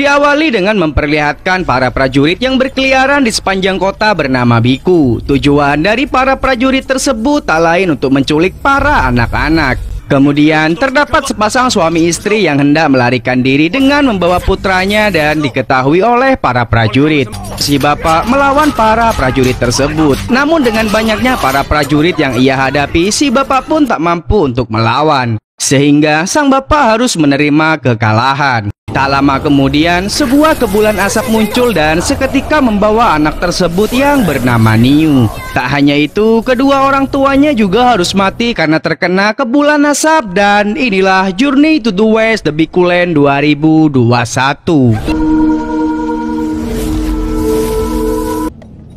Diawali dengan memperlihatkan para prajurit yang berkeliaran di sepanjang kota bernama Biku. Tujuan dari para prajurit tersebut tak lain untuk menculik para anak-anak. Kemudian terdapat sepasang suami istri yang hendak melarikan diri dengan membawa putranya dan diketahui oleh para prajurit. Si bapak melawan para prajurit tersebut. Namun dengan banyaknya para prajurit yang ia hadapi, si bapak pun tak mampu untuk melawan. Sehingga sang bapak harus menerima kekalahan. Tak lama kemudian, sebuah kepulan asap muncul dan seketika membawa anak tersebut yang bernama Niu. Tak hanya itu, kedua orang tuanya juga harus mati karena terkena kepulan asap. Dan inilah Journey to the West The Bikuland 2021.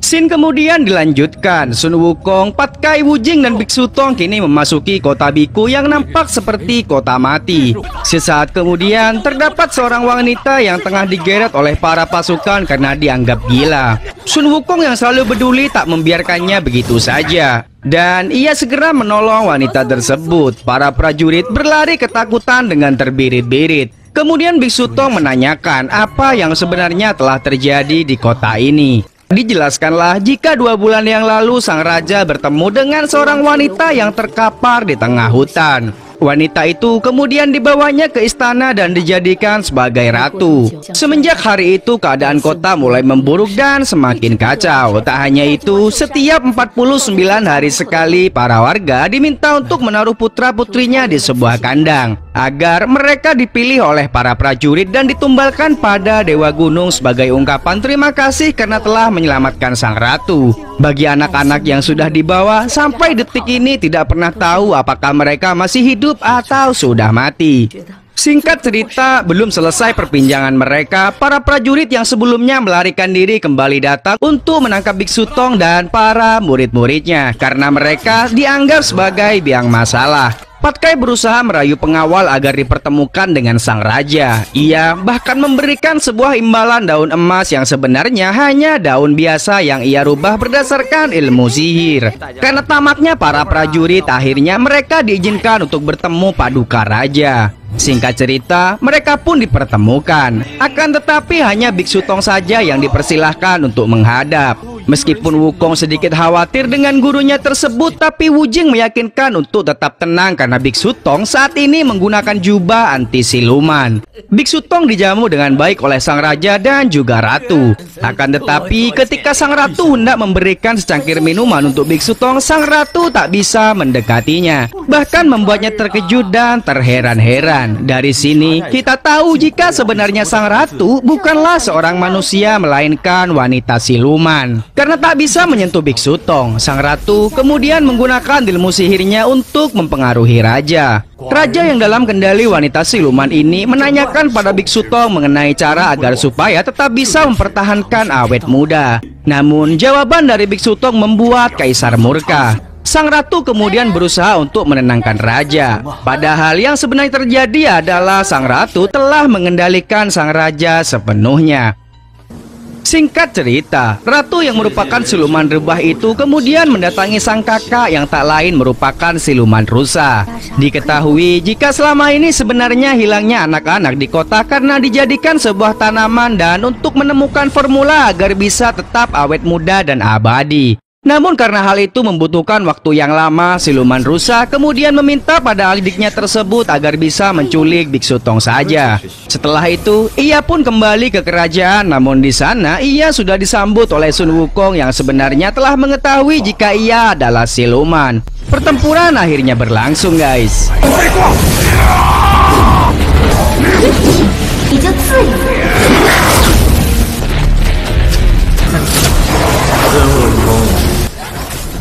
Scene kemudian dilanjutkan. Sun Wukong, Patkai, Wujing, dan Biksu Tong kini memasuki kota Biku yang nampak seperti kota mati. Sesaat kemudian terdapat seorang wanita yang tengah digeret oleh para pasukan karena dianggap gila. Sun Wukong yang selalu peduli tak membiarkannya begitu saja, dan ia segera menolong wanita tersebut. Para prajurit berlari ketakutan dengan terbirit-birit. Kemudian Biksu Tong menanyakan apa yang sebenarnya telah terjadi di kota ini. Dijelaskanlah jika 2 bulan yang lalu sang raja bertemu dengan seorang wanita yang terkapar di tengah hutan. Wanita itu kemudian dibawanya ke istana dan dijadikan sebagai ratu. Semenjak hari itu keadaan kota mulai memburuk dan semakin kacau. Tak hanya itu, setiap 49 hari sekali para warga diminta untuk menaruh putra-putrinya di sebuah kandang agar mereka dipilih oleh para prajurit dan ditumbalkan pada Dewa Gunung sebagai ungkapan terima kasih karena telah menyelamatkan sang ratu. Bagi anak-anak yang sudah dibawa, sampai detik ini tidak pernah tahu apakah mereka masih hidup atau sudah mati. Singkat cerita, belum selesai perbincangan mereka, para prajurit yang sebelumnya melarikan diri kembali datang untuk menangkap Biksu Tong dan para murid-muridnya karena mereka dianggap sebagai biang masalah. Patkai berusaha merayu pengawal agar dipertemukan dengan sang raja. Ia bahkan memberikan sebuah imbalan daun emas yang sebenarnya hanya daun biasa yang ia rubah berdasarkan ilmu sihir. Karena tamaknya para prajurit, akhirnya mereka diizinkan untuk bertemu paduka raja. Singkat cerita, mereka pun dipertemukan. Akan tetapi hanya Biksu Tong saja yang dipersilahkan untuk menghadap. Meskipun Wukong sedikit khawatir dengan gurunya tersebut, tapi Wujing meyakinkan untuk tetap tenang karena Biksu Tong saat ini menggunakan jubah anti siluman. Biksu Tong dijamu dengan baik oleh sang raja dan juga ratu. Akan tetapi ketika sang ratu hendak memberikan secangkir minuman untuk Biksu Tong, sang ratu tak bisa mendekatinya, bahkan membuatnya terkejut dan terheran-heran. Dari sini kita tahu jika sebenarnya sang ratu bukanlah seorang manusia melainkan wanita siluman. Karena tak bisa menyentuh Biksu Tong, sang ratu kemudian menggunakan ilmu sihirnya untuk mempengaruhi raja. Raja yang dalam kendali wanita siluman ini menanyakan pada Biksu Tong mengenai cara agar supaya tetap bisa mempertahankan awet muda. Namun jawaban dari Biksu Tong membuat kaisar murka. Sang ratu kemudian berusaha untuk menenangkan raja. Padahal yang sebenarnya terjadi adalah sang ratu telah mengendalikan sang raja sepenuhnya. Singkat cerita, ratu yang merupakan siluman rebah itu kemudian mendatangi sang kakak yang tak lain merupakan siluman rusa. Diketahui jika selama ini sebenarnya hilangnya anak-anak di kota karena dijadikan sebuah tanaman dan untuk menemukan formula agar bisa tetap awet muda dan abadi. Namun karena hal itu membutuhkan waktu yang lama, siluman rusa kemudian meminta pada adiknya tersebut agar bisa menculik Biksu Tong saja. Setelah itu, ia pun kembali ke kerajaan, namun di sana ia sudah disambut oleh Sun Wukong yang sebenarnya telah mengetahui jika ia adalah siluman. Pertempuran akhirnya berlangsung, guys.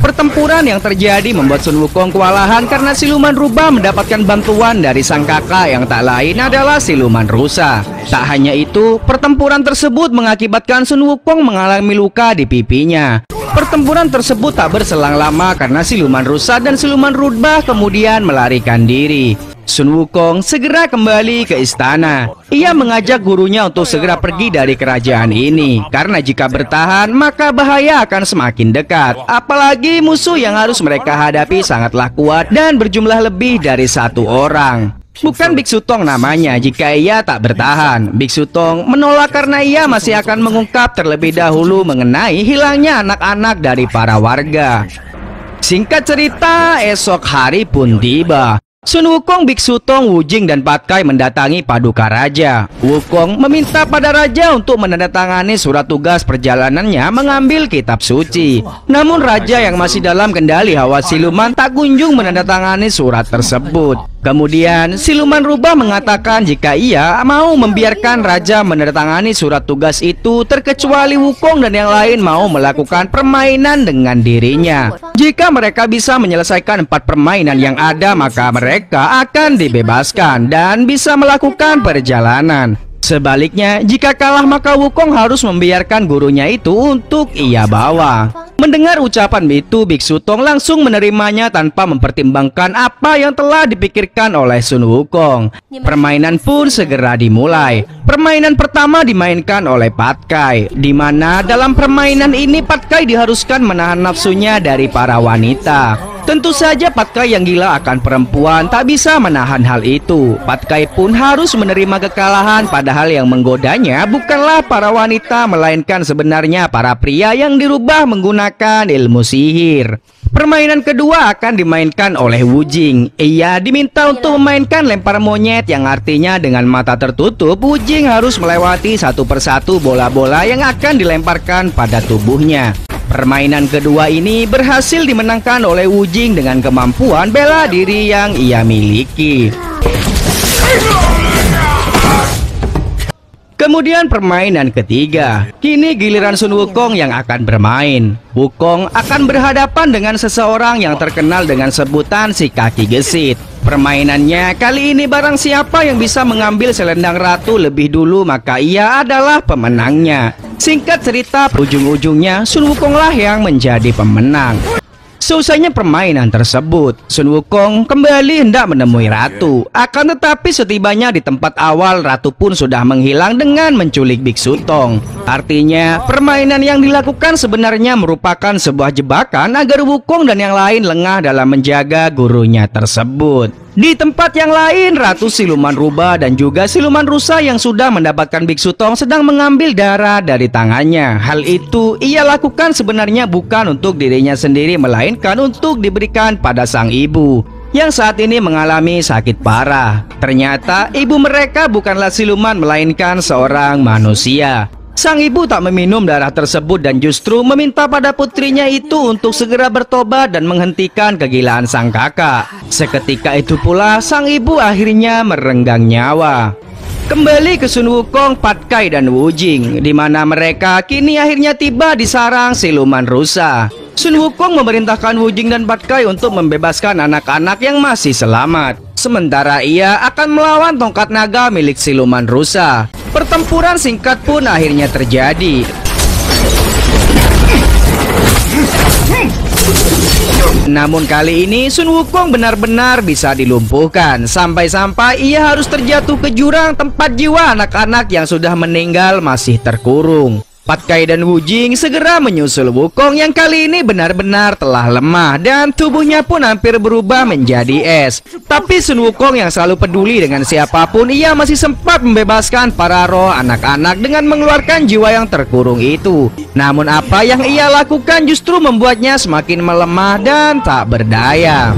Pertempuran yang terjadi membuat Sun Wukong kewalahan karena siluman rubah mendapatkan bantuan dari sang kakak yang tak lain adalah siluman rusa. Tak hanya itu, pertempuran tersebut mengakibatkan Sun Wukong mengalami luka di pipinya. Pertempuran tersebut tak berselang lama karena siluman rusa dan siluman rubah kemudian melarikan diri. Sun Wukong segera kembali ke istana. Ia mengajak gurunya untuk segera pergi dari kerajaan ini karena jika bertahan maka bahaya akan semakin dekat. Apalagi musuh yang harus mereka hadapi sangatlah kuat dan berjumlah lebih dari 1 orang. Bukan Biksu Tong namanya jika ia tak bertahan. Biksu Tong menolak karena ia masih akan mengungkap terlebih dahulu mengenai hilangnya anak-anak dari para warga. Singkat cerita, esok hari pun tiba. Sun Wukong, Biksu Tong, Wujing, dan Pat Kai mendatangi Paduka Raja. Wukong meminta pada Raja untuk menandatangani surat tugas perjalanannya mengambil kitab suci. Namun Raja yang masih dalam kendali hawa siluman tak kunjung menandatangani surat tersebut. Kemudian siluman rubah mengatakan jika ia mau membiarkan Raja menandatangani surat tugas itu terkecuali Wukong dan yang lain mau melakukan permainan dengan dirinya. Jika mereka bisa menyelesaikan 4 permainan yang ada, maka mereka akan dibebaskan dan bisa melakukan perjalanan. Sebaliknya, jika kalah maka Wukong harus membiarkan gurunya itu untuk ia bawa. Mendengar ucapan itu, Biksu Tong langsung menerimanya tanpa mempertimbangkan apa yang telah dipikirkan oleh Sun Wukong. Permainan pun segera dimulai. Permainan pertama dimainkan oleh Pat Kai, di mana dalam permainan ini Pat Kai diharuskan menahan nafsunya dari para wanita. Tentu saja Pat Kai yang gila akan perempuan tak bisa menahan hal itu. Pat Kai pun harus menerima kekalahan, padahal yang menggodanya bukanlah para wanita melainkan sebenarnya para pria yang dirubah menggunakan ilmu sihir. Permainan kedua akan dimainkan oleh Wujing. Ia diminta untuk memainkan lempar monyet yang artinya dengan mata tertutup Wujing harus melewati satu persatu bola-bola yang akan dilemparkan pada tubuhnya. Permainan kedua ini berhasil dimenangkan oleh Wujing dengan kemampuan bela diri yang ia miliki. Kemudian permainan ketiga. Kini giliran Sun Wukong yang akan bermain. Wukong akan berhadapan dengan seseorang yang terkenal dengan sebutan si kaki gesit. Permainannya kali ini barang siapa yang bisa mengambil selendang ratu lebih dulu maka ia adalah pemenangnya. Singkat cerita, ujung-ujungnya Sun Wukonglah yang menjadi pemenang. Selesainya permainan tersebut, Sun Wukong kembali hendak menemui Ratu. Akan tetapi setibanya di tempat awal, Ratu pun sudah menghilang dengan menculik Biksu Tong. Artinya, permainan yang dilakukan sebenarnya merupakan sebuah jebakan agar Wukong dan yang lain lengah dalam menjaga gurunya tersebut. Di tempat yang lain, Ratu Siluman Rubah dan juga Siluman Rusa yang sudah mendapatkan Biksu Tong sedang mengambil darah dari tangannya. Hal itu ia lakukan sebenarnya bukan untuk dirinya sendiri, melainkan untuk diberikan pada sang ibu yang saat ini mengalami sakit parah. Ternyata ibu mereka bukanlah siluman melainkan seorang manusia. Sang ibu tak meminum darah tersebut dan justru meminta pada putrinya itu untuk segera bertobat dan menghentikan kegilaan sang kakak. Seketika itu pula sang ibu akhirnya merenggang nyawa. Kembali ke Sun Wukong, Pat Kai, dan Wujing, di mana mereka kini akhirnya tiba di sarang siluman rusa. Sun Wukong memerintahkan Wujing dan Pat Kai untuk membebaskan anak-anak yang masih selamat. Sementara ia akan melawan tongkat naga milik siluman rusa. Pertempuran singkat pun akhirnya terjadi. Namun kali ini Sun Wukong benar-benar bisa dilumpuhkan. Sampai-sampai ia harus terjatuh ke jurang tempat jiwa anak-anak yang sudah meninggal masih terkurung. Pat Kai dan Wujing segera menyusul Wukong yang kali ini benar-benar telah lemah dan tubuhnya pun hampir berubah menjadi es. Tapi Sun Wukong yang selalu peduli dengan siapapun, ia masih sempat membebaskan para roh anak-anak dengan mengeluarkan jiwa yang terkurung itu. Namun apa yang ia lakukan justru membuatnya semakin melemah dan tak berdaya.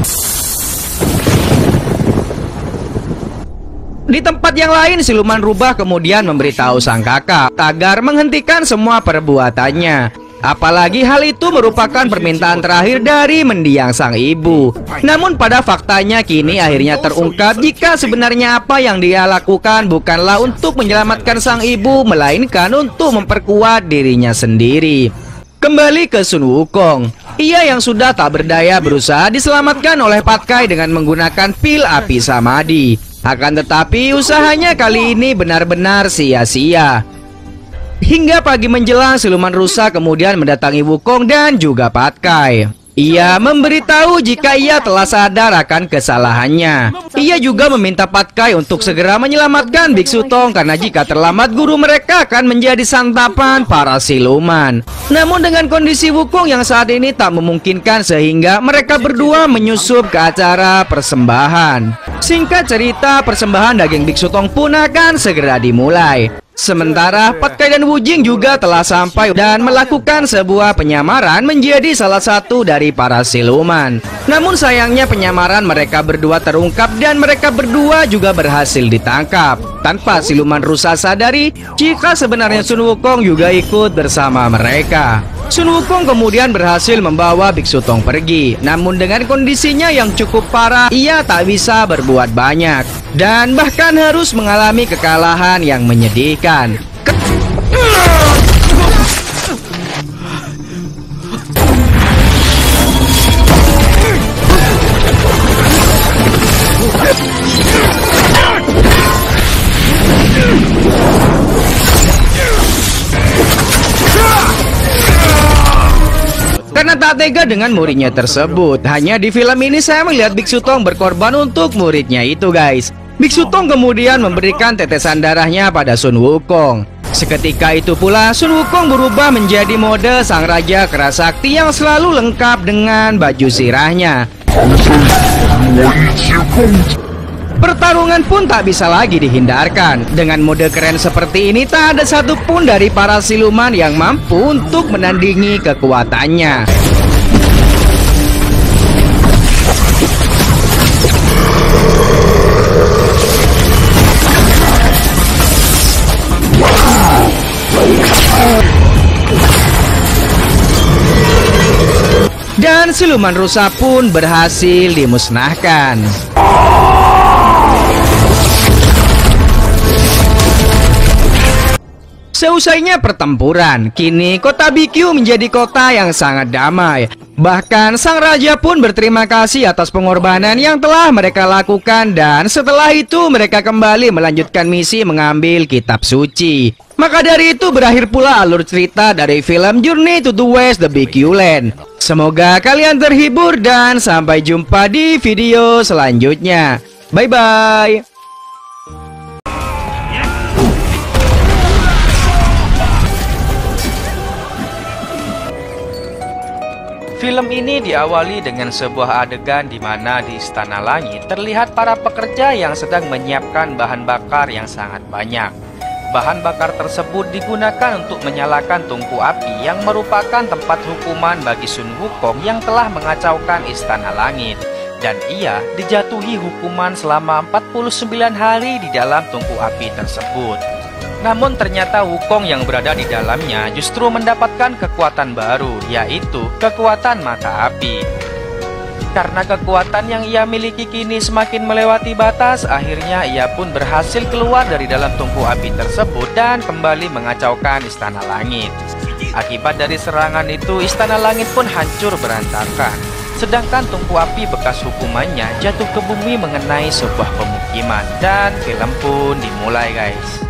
Di tempat yang lain, siluman rubah kemudian memberitahu sang kakak agar menghentikan semua perbuatannya. Apalagi hal itu merupakan permintaan terakhir dari mendiang sang ibu. Namun pada faktanya kini akhirnya terungkap jika sebenarnya apa yang dia lakukan bukanlah untuk menyelamatkan sang ibu, melainkan untuk memperkuat dirinya sendiri. Kembali ke Sun Wukong, ia yang sudah tak berdaya berusaha diselamatkan oleh Pat Kai dengan menggunakan pil api Samadhi. Akan tetapi usahanya kali ini benar-benar sia-sia. Hingga pagi menjelang, siluman rusa kemudian mendatangi Wukong dan juga Pat Kai. Ia memberitahu jika ia telah sadar akan kesalahannya. Ia juga meminta Patkai untuk segera menyelamatkan Biksu Tong karena jika terlambat guru mereka akan menjadi santapan para siluman. Namun dengan kondisi Wukong yang saat ini tak memungkinkan sehingga mereka berdua menyusup ke acara persembahan. Singkat cerita, persembahan daging Biksu Tong pun akan segera dimulai. Sementara Patkai dan Wujing juga telah sampai dan melakukan sebuah penyamaran menjadi salah satu dari para siluman. Namun sayangnya penyamaran mereka berdua terungkap dan mereka berdua juga berhasil ditangkap. Tanpa siluman rusa sadari jika sebenarnya Sun Wukong juga ikut bersama mereka. Sun Wukong kemudian berhasil membawa Biksu Tong pergi. Namun dengan kondisinya yang cukup parah, ia tak bisa berbuat banyak dan bahkan harus mengalami kekalahan yang menyedihkan. Karena tak tega dengan muridnya tersebut. Hanya di film ini saya melihat Biksu Tong berkorban untuk muridnya itu, guys. Biksu Tong kemudian memberikan tetesan darahnya pada Sun Wukong. Seketika itu pula Sun Wukong berubah menjadi mode sang raja kerasakti yang selalu lengkap dengan baju sirahnya. Pertarungan pun tak bisa lagi dihindarkan. Dengan mode keren seperti ini, tak ada satupun dari para siluman yang mampu untuk menandingi kekuatannya. Dan siluman rusa pun berhasil dimusnahkan. Seusainya pertempuran, kini kota Bikyu menjadi kota yang sangat damai. Bahkan sang raja pun berterima kasih atas pengorbanan yang telah mereka lakukan dan setelah itu mereka kembali melanjutkan misi mengambil kitab suci. Maka dari itu berakhir pula alur cerita dari film Journey to the West The Bikyu Land. Semoga kalian terhibur dan sampai jumpa di video selanjutnya. Bye-bye. Film ini diawali dengan sebuah adegan di mana di Istana Langit terlihat para pekerja yang sedang menyiapkan bahan bakar yang sangat banyak. Bahan bakar tersebut digunakan untuk menyalakan tungku api yang merupakan tempat hukuman bagi Sun Wukong yang telah mengacaukan Istana Langit. Dan ia dijatuhi hukuman selama 49 hari di dalam tungku api tersebut. Namun ternyata Wukong yang berada di dalamnya justru mendapatkan kekuatan baru, yaitu kekuatan mata api. Karena kekuatan yang ia miliki kini semakin melewati batas, akhirnya ia pun berhasil keluar dari dalam tungku api tersebut dan kembali mengacaukan Istana Langit. Akibat dari serangan itu, Istana Langit pun hancur berantakan. Sedangkan tungku api bekas hukumannya jatuh ke bumi mengenai sebuah pemukiman. Dan film pun dimulai, guys.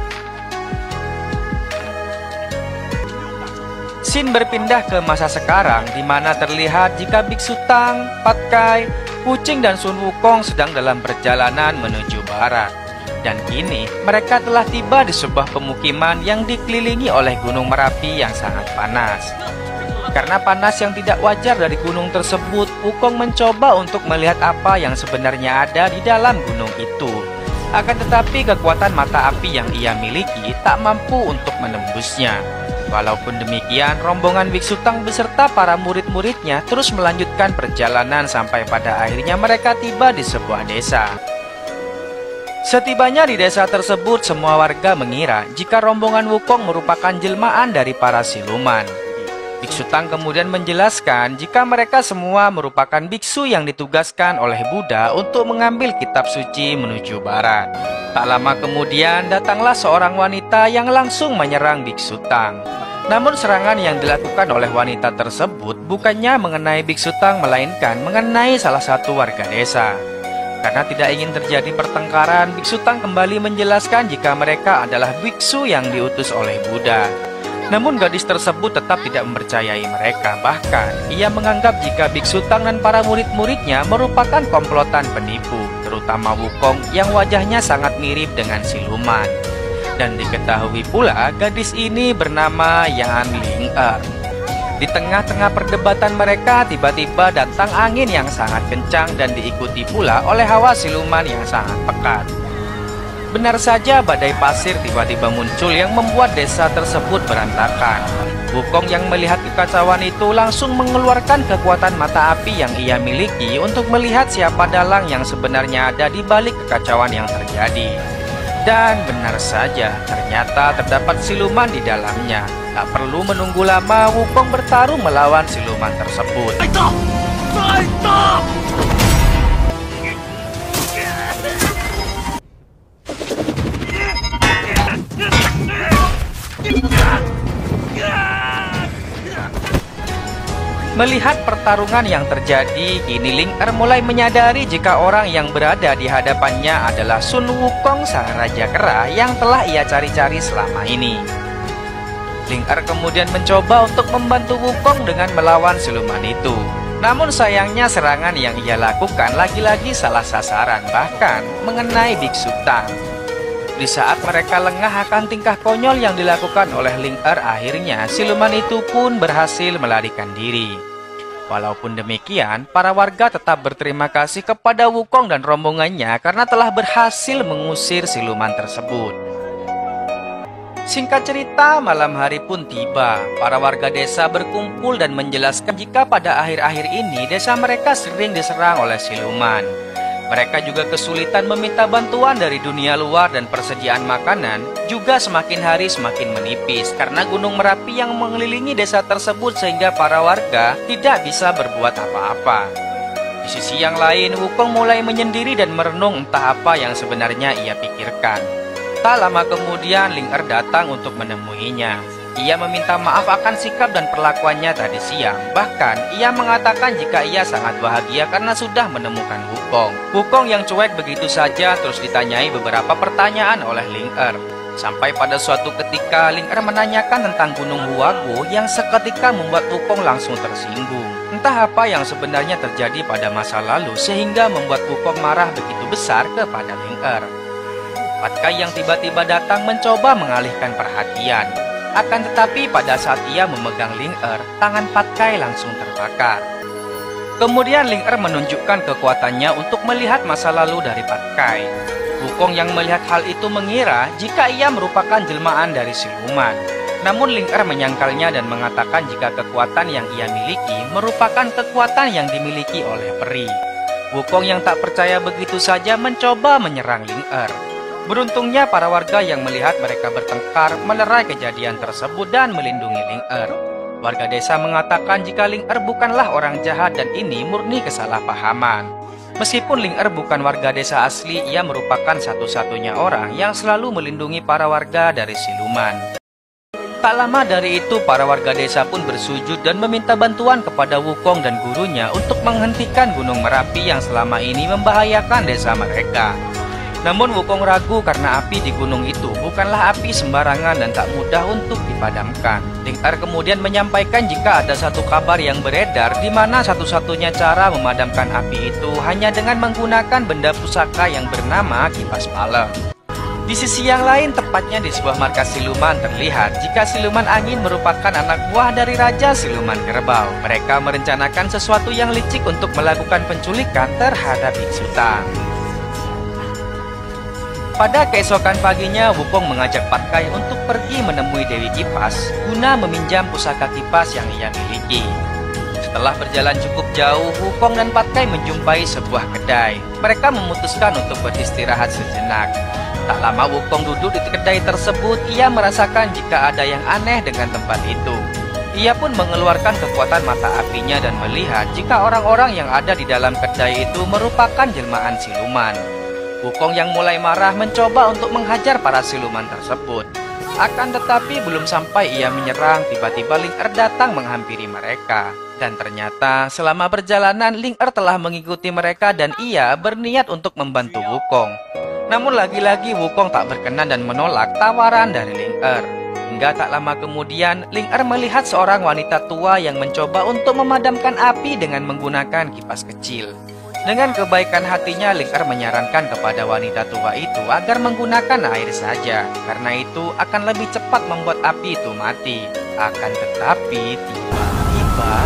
Scene berpindah ke masa sekarang di mana terlihat jika Biksu Tang, Patkai, Wuching dan Sun Wukong sedang dalam perjalanan menuju barat. Dan kini mereka telah tiba di sebuah pemukiman yang dikelilingi oleh gunung Merapi yang sangat panas. Karena panas yang tidak wajar dari gunung tersebut, Wukong mencoba untuk melihat apa yang sebenarnya ada di dalam gunung itu. Akan tetapi kekuatan mata api yang ia miliki tak mampu untuk menembusnya. Walaupun demikian, rombongan Biksu Tang beserta para murid-muridnya terus melanjutkan perjalanan sampai pada akhirnya mereka tiba di sebuah desa. Setibanya di desa tersebut, semua warga mengira jika rombongan Wukong merupakan jelmaan dari para siluman. Biksu Tang kemudian menjelaskan jika mereka semua merupakan biksu yang ditugaskan oleh Buddha untuk mengambil kitab suci menuju barat. Tak lama kemudian datanglah seorang wanita yang langsung menyerang Biksu Tang. Namun serangan yang dilakukan oleh wanita tersebut bukannya mengenai Biksu Tang melainkan mengenai salah satu warga desa. Karena tidak ingin terjadi pertengkaran, Biksu Tang kembali menjelaskan jika mereka adalah biksu yang diutus oleh Buddha. Namun gadis tersebut tetap tidak mempercayai mereka. Bahkan ia menganggap jika Biksu Tang dan para murid-muridnya merupakan komplotan penipu, terutama Wukong yang wajahnya sangat mirip dengan siluman. Dan diketahui pula gadis ini bernama Yan Ling-er. Di tengah-tengah perdebatan mereka tiba-tiba datang angin yang sangat kencang dan diikuti pula oleh hawa siluman yang sangat pekat. Benar saja badai pasir tiba-tiba muncul yang membuat desa tersebut berantakan. Wukong yang melihat kekacauan itu langsung mengeluarkan kekuatan mata api yang ia miliki untuk melihat siapa dalang yang sebenarnya ada di balik kekacauan yang terjadi. Dan benar saja, ternyata terdapat siluman di dalamnya. Tak perlu menunggu lama, Wukong bertarung melawan siluman tersebut. Melihat pertarungan yang terjadi, kini Ling-er mulai menyadari jika orang yang berada di hadapannya adalah Sun Wukong, sang raja kera yang telah ia cari-cari selama ini. Ling-er kemudian mencoba untuk membantu Wukong dengan melawan siluman itu. Namun sayangnya serangan yang ia lakukan lagi-lagi salah sasaran, bahkan mengenai Biksu Tang. Di saat mereka lengah akan tingkah konyol yang dilakukan oleh Ling-er, akhirnya siluman itu pun berhasil melarikan diri. Walaupun demikian, para warga tetap berterima kasih kepada Wukong dan rombongannya karena telah berhasil mengusir siluman tersebut. Singkat cerita, malam hari pun tiba. Para warga desa berkumpul dan menjelaskan jika pada akhir-akhir ini desa mereka sering diserang oleh siluman. Mereka juga kesulitan meminta bantuan dari dunia luar dan persediaan makanan juga semakin hari semakin menipis karena Gunung Merapi yang mengelilingi desa tersebut sehingga para warga tidak bisa berbuat apa-apa. Di sisi yang lain, Wukong mulai menyendiri dan merenung entah apa yang sebenarnya ia pikirkan. Tak lama kemudian Ling-er datang untuk menemuinya. Ia meminta maaf akan sikap dan perlakuannya tadi siang. Bahkan, ia mengatakan jika ia sangat bahagia karena sudah menemukan Wukong. Wukong yang cuek begitu saja terus ditanyai beberapa pertanyaan oleh Ling-er. Sampai pada suatu ketika, Ling-er menanyakan tentang Gunung Huagu yang seketika membuat Wukong langsung tersinggung. Entah apa yang sebenarnya terjadi pada masa lalu sehingga membuat Wukong marah begitu besar kepada Ling-er. Pat Kai yang tiba-tiba datang mencoba mengalihkan perhatian. Akan tetapi pada saat ia memegang Ling-er, tangan Pat Kai langsung terbakar. Kemudian Ling-er menunjukkan kekuatannya untuk melihat masa lalu dari Pat Kai. Wukong yang melihat hal itu mengira jika ia merupakan jelmaan dari siluman. Namun Ling-er menyangkalnya dan mengatakan jika kekuatan yang ia miliki merupakan kekuatan yang dimiliki oleh peri. Wukong yang tak percaya begitu saja mencoba menyerang Ling-er. Beruntungnya para warga yang melihat mereka bertengkar melerai kejadian tersebut dan melindungi Ling-er. Warga desa mengatakan jika Ling-er bukanlah orang jahat dan ini murni kesalahpahaman. Meskipun Ling-er bukan warga desa asli, ia merupakan satu-satunya orang yang selalu melindungi para warga dari siluman. Tak lama dari itu, para warga desa pun bersujud dan meminta bantuan kepada Wukong dan gurunya untuk menghentikan Gunung Merapi yang selama ini membahayakan desa mereka. Namun Wukong ragu karena api di gunung itu bukanlah api sembarangan dan tak mudah untuk dipadamkan. Ling-er kemudian menyampaikan jika ada satu kabar yang beredar di mana satu-satunya cara memadamkan api itu hanya dengan menggunakan benda pusaka yang bernama kipas malam. Di sisi yang lain, tepatnya di sebuah markas siluman, terlihat jika siluman angin merupakan anak buah dari Raja Siluman Kerbau. Mereka merencanakan sesuatu yang licik untuk melakukan penculikan terhadap Biksu Tang. Pada keesokan paginya, Wukong mengajak Pat Kai untuk pergi menemui Dewi Kipas guna meminjam pusaka kipas yang ia miliki. Setelah berjalan cukup jauh, Wukong dan Pat Kai menjumpai sebuah kedai. Mereka memutuskan untuk beristirahat sejenak. Tak lama Wukong duduk di kedai tersebut, ia merasakan jika ada yang aneh dengan tempat itu. Ia pun mengeluarkan kekuatan mata apinya dan melihat jika orang-orang yang ada di dalam kedai itu merupakan jelmaan siluman. Wukong yang mulai marah mencoba untuk menghajar para siluman tersebut. Akan tetapi belum sampai ia menyerang, tiba-tiba Ling-er datang menghampiri mereka. Dan ternyata selama perjalanan Ling-er telah mengikuti mereka dan ia berniat untuk membantu Wukong. Namun lagi-lagi Wukong tak berkenan dan menolak tawaran dari Ling-er. Hingga tak lama kemudian, Ling Er melihat seorang wanita tua yang mencoba untuk memadamkan api dengan menggunakan kipas kecil. Dengan kebaikan hatinya, Ling Er menyarankan kepada wanita tua itu agar menggunakan air saja, karena itu akan lebih cepat membuat api itu mati. Akan tetapi, tiba-tiba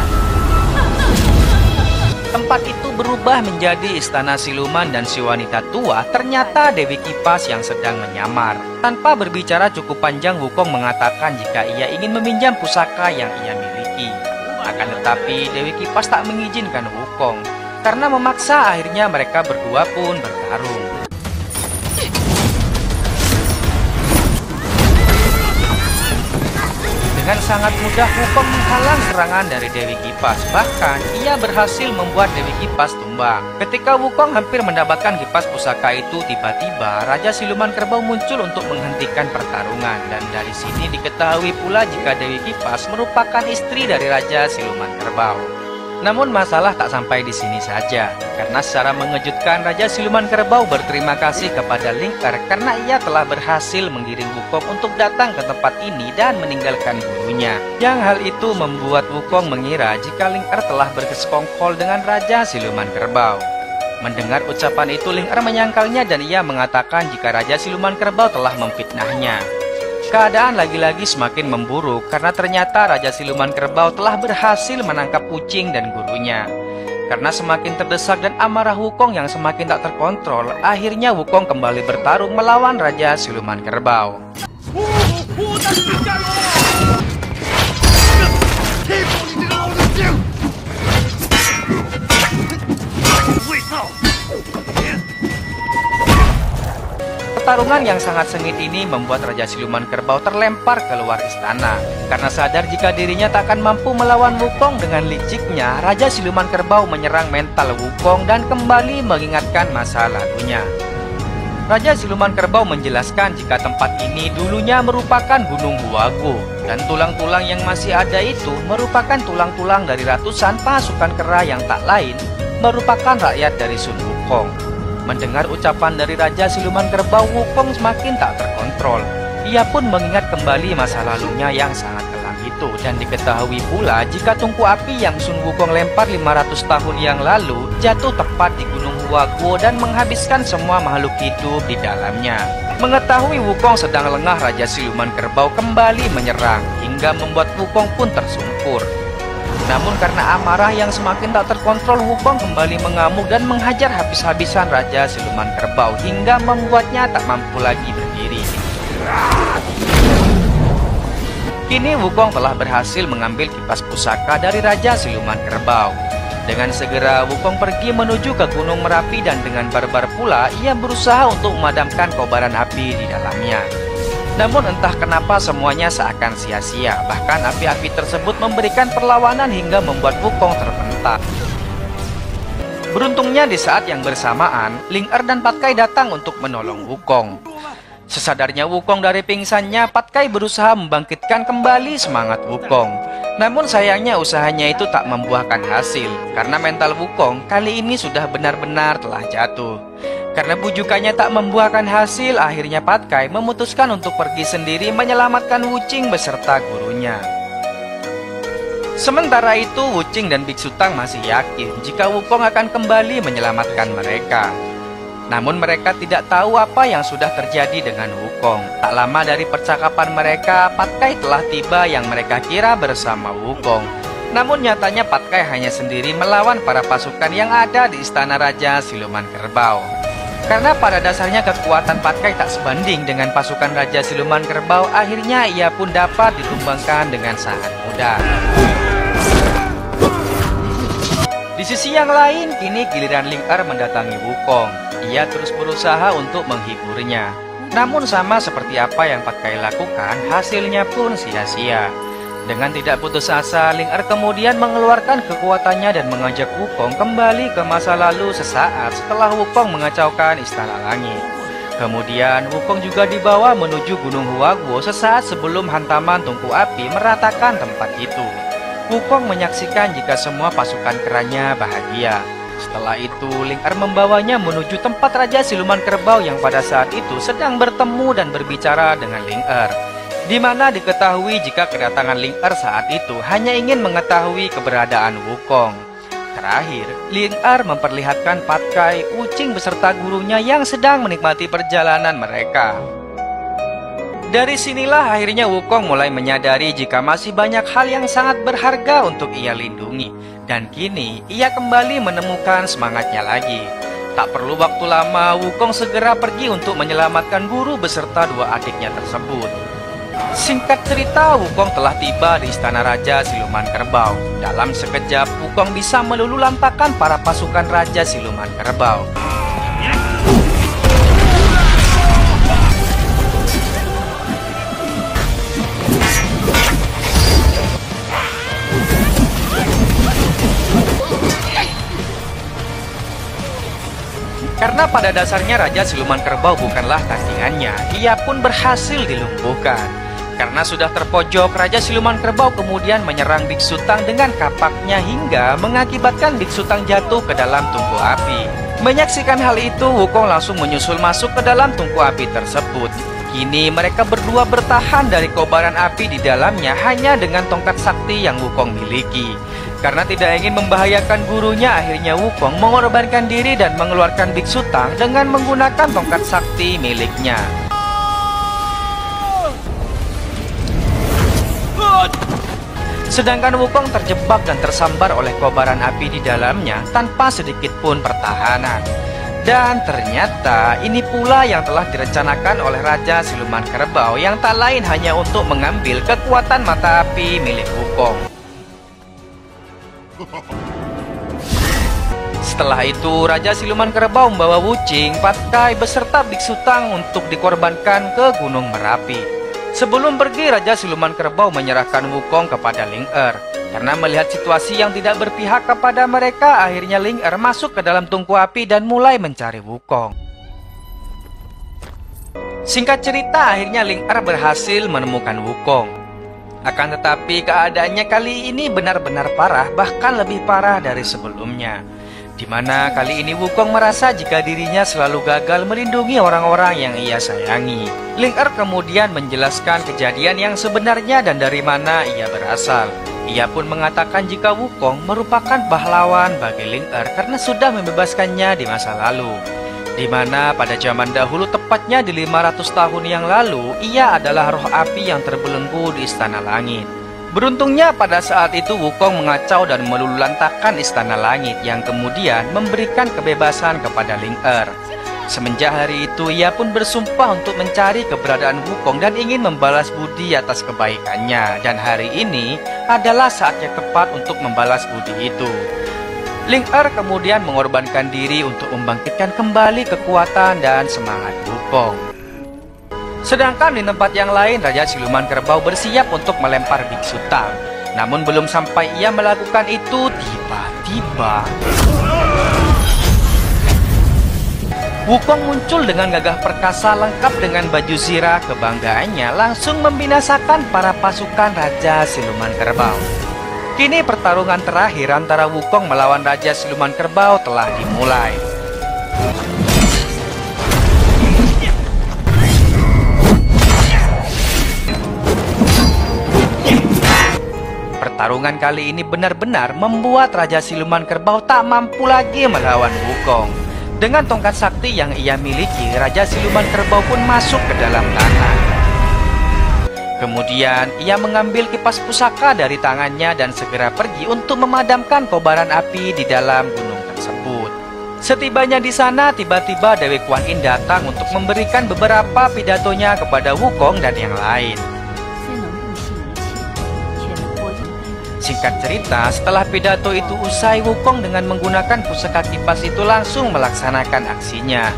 tempat itu berubah menjadi istana siluman dan si wanita tua ternyata Dewi Kipas yang sedang menyamar. Tanpa berbicara cukup panjang, Wukong mengatakan jika ia ingin meminjam pusaka yang ia miliki. Akan tetapi Dewi Kipas tak mengizinkan Wukong. Karena memaksa, akhirnya mereka berdua pun bertarung. Dengan sangat mudah Wukong menghalang serangan dari Dewi Kipas. Bahkan ia berhasil membuat Dewi Kipas tumbang. Ketika Wukong hampir mendapatkan kipas pusaka itu, tiba-tiba Raja Siluman Kerbau muncul untuk menghentikan pertarungan. Dan dari sini diketahui pula jika Dewi Kipas merupakan istri dari Raja Siluman Kerbau. Namun masalah tak sampai di sini saja, karena secara mengejutkan Raja Siluman Kerbau berterima kasih kepada Ling Er karena ia telah berhasil menggiring Wukong untuk datang ke tempat ini dan meninggalkan gurunya. Yang hal itu membuat Wukong mengira jika Ling Er telah bersekongkol dengan Raja Siluman Kerbau. Mendengar ucapan itu, Ling Er menyangkalnya dan ia mengatakan jika Raja Siluman Kerbau telah memfitnahnya. Keadaan lagi-lagi semakin memburuk karena ternyata Raja Siluman Kerbau telah berhasil menangkap Wuqing dan gurunya. Karena semakin terdesak dan amarah Wukong yang semakin tak terkontrol, akhirnya Wukong kembali bertarung melawan Raja Siluman Kerbau. Pertarungan yang sangat sengit ini membuat Raja Siluman Kerbau terlempar keluar istana. Karena sadar jika dirinya tak akan mampu melawan Wukong dengan liciknya, Raja Siluman Kerbau menyerang mental Wukong dan kembali mengingatkan masa lalunya. Raja Siluman Kerbau menjelaskan jika tempat ini dulunya merupakan Gunung Huaguo, dan tulang-tulang yang masih ada itu merupakan tulang-tulang dari ratusan pasukan kera yang tak lain merupakan rakyat dari Sun Wukong. Mendengar ucapan dari Raja Siluman Kerbau, Wukong semakin tak terkontrol. Ia pun mengingat kembali masa lalunya yang sangat kelam itu. Dan diketahui pula jika tungku api yang Sun Wukong lempar 500 tahun yang lalu jatuh tepat di Gunung Huaguo dan menghabiskan semua makhluk hidup di dalamnya. Mengetahui Wukong sedang lengah, Raja Siluman Kerbau kembali menyerang hingga membuat Wukong pun tersungkur. Namun karena amarah yang semakin tak terkontrol, Wukong kembali mengamuk dan menghajar habis-habisan Raja Siluman Kerbau hingga membuatnya tak mampu lagi berdiri. Kini Wukong telah berhasil mengambil kipas pusaka dari Raja Siluman Kerbau. Dengan segera Wukong pergi menuju ke Gunung Merapi dan dengan barbar pula ia berusaha untuk memadamkan kobaran api di dalamnya. Namun entah kenapa semuanya seakan sia-sia. Bahkan api-api tersebut memberikan perlawanan hingga membuat Wukong terpental. Beruntungnya di saat yang bersamaan, Ling Er dan Patkai datang untuk menolong Wukong. Sesadarnya Wukong dari pingsannya, Patkai berusaha membangkitkan kembali semangat Wukong. Namun sayangnya usahanya itu tak membuahkan hasil, karena mental Wukong kali ini sudah benar-benar telah jatuh. Karena bujukannya tak membuahkan hasil, akhirnya Patkai memutuskan untuk pergi sendiri menyelamatkan Wuqing beserta gurunya. Sementara itu, Wuqing dan Biksu Tang masih yakin jika Wukong akan kembali menyelamatkan mereka. Namun mereka tidak tahu apa yang sudah terjadi dengan Wukong. Tak lama dari percakapan mereka, Patkai telah tiba yang mereka kira bersama Wukong. Namun nyatanya Patkai hanya sendiri melawan para pasukan yang ada di istana Raja Siluman Kerbau. Karena pada dasarnya kekuatan Patkai tak sebanding dengan pasukan Raja Siluman Kerbau, akhirnya ia pun dapat ditumbangkan dengan sangat mudah. Di sisi yang lain, kini giliran Ling Er mendatangi Wukong. Ia terus berusaha untuk menghiburnya. Namun sama seperti apa yang Patkai lakukan, hasilnya pun sia-sia. Dengan tidak putus asa, Ling Er kemudian mengeluarkan kekuatannya dan mengajak Wukong kembali ke masa lalu sesaat setelah Wukong mengacaukan Istana Langit. Kemudian Wukong juga dibawa menuju Gunung Huaguo sesaat sebelum hantaman tungku api meratakan tempat itu. Wukong menyaksikan jika semua pasukan keranya bahagia. Setelah itu, Ling Er membawanya menuju tempat Raja Siluman Kerbau yang pada saat itu sedang bertemu dan berbicara dengan Ling Er. di mana diketahui jika kedatangan Ling Er saat itu hanya ingin mengetahui keberadaan Wukong. Terakhir, Ling Er memperlihatkan Patkai, Wuching beserta gurunya yang sedang menikmati perjalanan mereka. Dari sinilah akhirnya Wukong mulai menyadari jika masih banyak hal yang sangat berharga untuk ia lindungi. Dan kini ia kembali menemukan semangatnya lagi. Tak perlu waktu lama, Wukong segera pergi untuk menyelamatkan guru beserta dua adiknya tersebut. Singkat cerita, Wukong telah tiba di istana Raja Siluman Kerbau. Dalam sekejap, Wukong bisa melululantakkan para pasukan Raja Siluman Kerbau. Karena pada dasarnya Raja Siluman Kerbau bukanlah tandingannya, ia pun berhasil dilumpuhkan. Karena sudah terpojok, Raja Siluman Kerbau kemudian menyerang Biksu Tang dengan kapaknya hingga mengakibatkan Biksu Tang jatuh ke dalam tungku api. Menyaksikan hal itu, Wukong langsung menyusul masuk ke dalam tungku api tersebut. Kini mereka berdua bertahan dari kobaran api di dalamnya hanya dengan tongkat sakti yang Wukong miliki. Karena tidak ingin membahayakan gurunya, akhirnya Wukong mengorbankan diri dan mengeluarkan Biksu Tang dengan menggunakan tongkat sakti miliknya. Sedangkan Wukong terjebak dan tersambar oleh kobaran api di dalamnya tanpa sedikit pun pertahanan. Dan ternyata ini pula yang telah direncanakan oleh Raja Siluman Kerbau yang tak lain hanya untuk mengambil kekuatan mata api milik Wukong. Setelah itu, Raja Siluman Kerbau membawa Wuching, Patkai beserta Biksu Tang untuk dikorbankan ke Gunung Merapi. Sebelum pergi, Raja Siluman Kerbau menyerahkan Wukong kepada Ling Er. Karena melihat situasi yang tidak berpihak kepada mereka, akhirnya Ling Er masuk ke dalam tungku api dan mulai mencari Wukong. Singkat cerita, akhirnya Ling Er berhasil menemukan Wukong. Akan tetapi keadaannya kali ini benar-benar parah, bahkan lebih parah dari sebelumnya. Di mana kali ini Wukong merasa jika dirinya selalu gagal melindungi orang-orang yang ia sayangi. Ling Er kemudian menjelaskan kejadian yang sebenarnya dan dari mana ia berasal. Ia pun mengatakan jika Wukong merupakan pahlawan bagi Ling Er karena sudah membebaskannya di masa lalu. Di mana pada zaman dahulu, tepatnya di 500 tahun yang lalu, ia adalah roh api yang terbelenggu di Istana Langit. Beruntungnya pada saat itu Wukong mengacau dan melululantakkan Istana Langit yang kemudian memberikan kebebasan kepada Ling Er. Semenjak hari itu ia pun bersumpah untuk mencari keberadaan Wukong dan ingin membalas budi atas kebaikannya. Dan hari ini adalah saatnya tepat untuk membalas budi itu. Ling Er kemudian mengorbankan diri untuk membangkitkan kembali kekuatan dan semangat Wukong. Sedangkan di tempat yang lain, Raja Siluman Kerbau bersiap untuk melempar Biksu Tang. Namun belum sampai ia melakukan itu, tiba-tiba Wukong muncul dengan gagah perkasa lengkap dengan baju zirah kebanggaannya, langsung membinasakan para pasukan Raja Siluman Kerbau. Kini pertarungan terakhir antara Wukong melawan Raja Siluman Kerbau telah dimulai. Pertarungan kali ini benar-benar membuat Raja Siluman Kerbau tak mampu lagi melawan Wukong. Dengan tongkat sakti yang ia miliki, Raja Siluman Kerbau pun masuk ke dalam tanah. Kemudian ia mengambil kipas pusaka dari tangannya dan segera pergi untuk memadamkan kobaran api di dalam gunung tersebut. Setibanya di sana, tiba-tiba Dewi Kuan Yin datang untuk memberikan beberapa pidatonya kepada Wukong dan yang lain. Singkat cerita, setelah pidato itu usai, Wukong dengan menggunakan pusaka kipas itu langsung melaksanakan aksinya.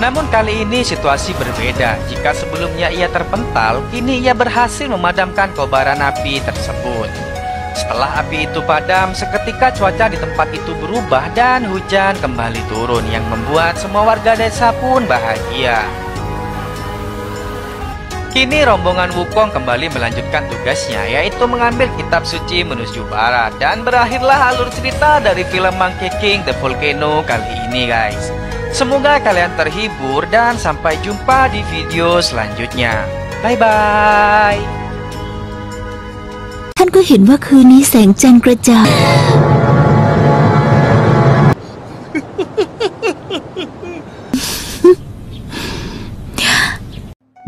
Namun kali ini situasi berbeda. Jika sebelumnya ia terpental, kini ia berhasil memadamkan kobaran api tersebut. Setelah api itu padam, seketika cuaca di tempat itu berubah dan hujan kembali turun yang membuat semua warga desa pun bahagia. Kini rombongan Wukong kembali melanjutkan tugasnya, yaitu mengambil kitab suci menuju barat. Dan berakhirlah alur cerita dari film Monkey King The Volcano kali ini guys. Semoga kalian terhibur dan sampai jumpa di video selanjutnya. Bye bye ท่านก็เห็นว่าคืนนี้แสงจันทร์กระจ่าง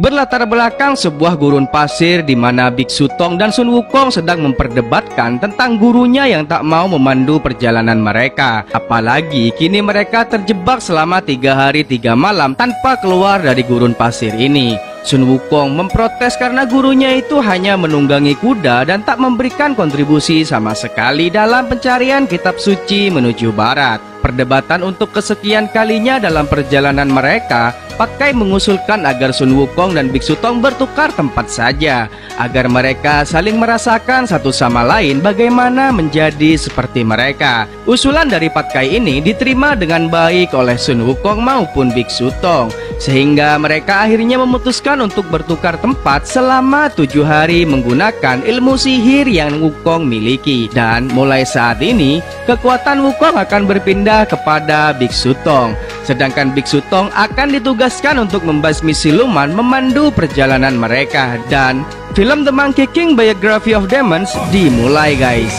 Berlatar belakang sebuah gurun pasir di mana Biksu Tong dan Sun Wukong sedang memperdebatkan tentang gurunya yang tak mau memandu perjalanan mereka. Apalagi kini mereka terjebak selama 3 hari 3 malam tanpa keluar dari gurun pasir ini. Sun Wukong memprotes karena gurunya itu hanya menunggangi kuda dan tak memberikan kontribusi sama sekali dalam pencarian kitab suci menuju barat. Perdebatan untuk kesekian kalinya dalam perjalanan mereka, Pat Kai mengusulkan agar Sun Wukong dan Biksu Tong bertukar tempat saja, agar mereka saling merasakan satu sama lain bagaimana menjadi seperti mereka. Usulan dari Pat Kai ini diterima dengan baik oleh Sun Wukong maupun Biksu Tong, sehingga mereka akhirnya memutuskan untuk bertukar tempat selama 7 hari menggunakan ilmu sihir yang Wukong miliki. Dan mulai saat ini, kekuatan Wukong akan berpindah kepada Biksu Tong, sedangkan Biksu Tong akan ditugaskan untuk membasmi siluman memandu perjalanan mereka. Dan film The Monkey King Biography of Demons dimulai, guys.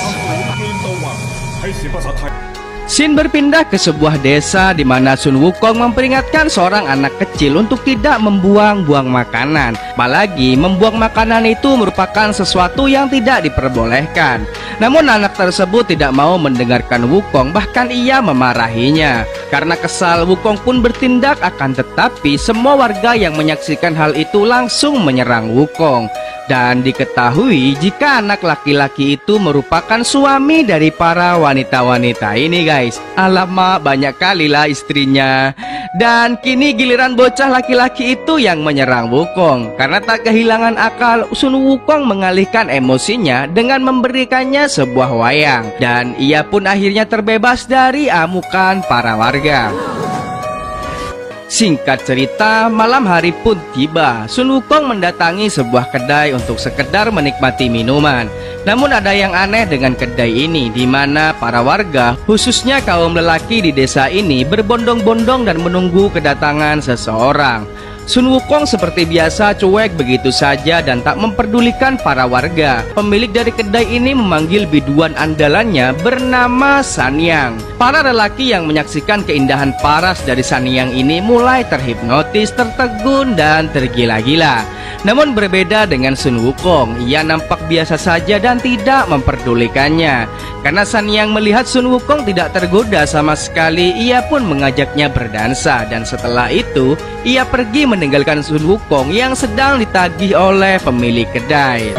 Scene berpindah ke sebuah desa di mana Sun Wukong memperingatkan seorang anak kecil untuk tidak membuang-buang makanan. Apalagi membuang makanan itu merupakan sesuatu yang tidak diperbolehkan. Namun anak tersebut tidak mau mendengarkan Wukong, bahkan ia memarahinya. Karena kesal, Wukong pun bertindak, akan tetapi semua warga yang menyaksikan hal itu langsung menyerang Wukong. Dan diketahui jika anak laki-laki itu merupakan suami dari para wanita-wanita ini, guys. Alamak, banyak kali lah istrinya. Dan kini giliran bocah laki-laki itu yang menyerang Wukong. Karena tak kehilangan akal, Sun Wukong mengalihkan emosinya dengan memberikannya sebuah wayang. Dan ia pun akhirnya terbebas dari amukan para warga. Singkat cerita, malam hari pun tiba. Sun Wukong mendatangi sebuah kedai untuk sekedar menikmati minuman. Namun ada yang aneh dengan kedai ini, di mana para warga, khususnya kaum lelaki di desa ini, berbondong-bondong dan menunggu kedatangan seseorang. Sun Wukong seperti biasa cuek begitu saja dan tak memperdulikan para warga. Pemilik dari kedai ini memanggil biduan andalannya bernama Sanyang. Para lelaki yang menyaksikan keindahan paras dari Sanyang ini mulai terhipnotis, tertegun dan tergila-gila. Namun berbeda dengan Sun Wukong, ia nampak biasa saja dan tidak memperdulikannya. Karena Sanyang melihat Sun Wukong tidak tergoda sama sekali, ia pun mengajaknya berdansa. Dan setelah itu, ia pergi meninggalkan Sun Wukong yang sedang ditagih oleh pemilik kedai.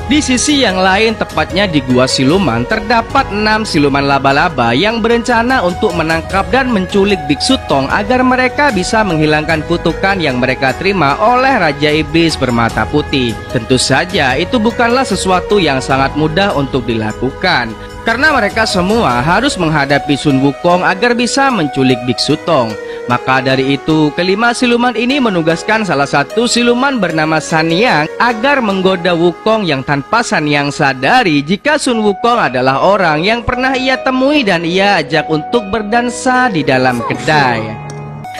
Di sisi yang lain, tepatnya di Gua Siluman, terdapat 6 siluman laba-laba yang berencana untuk menangkap dan menculik Biksu Tong agar mereka bisa menghilangkan kutukan yang mereka terima oleh Raja Iblis bermata putih. Tentu saja itu bukanlah sesuatu yang sangat mudah untuk dilakukan, karena mereka semua harus menghadapi Sun Wukong agar bisa menculik Biksu Tong. Maka dari itu, kelima siluman ini menugaskan salah satu siluman bernama Sanyang agar menggoda Wukong yang tanpa Sanyang sadari jika Sun Wukong adalah orang yang pernah ia temui dan ia ajak untuk berdansa di dalam kedai.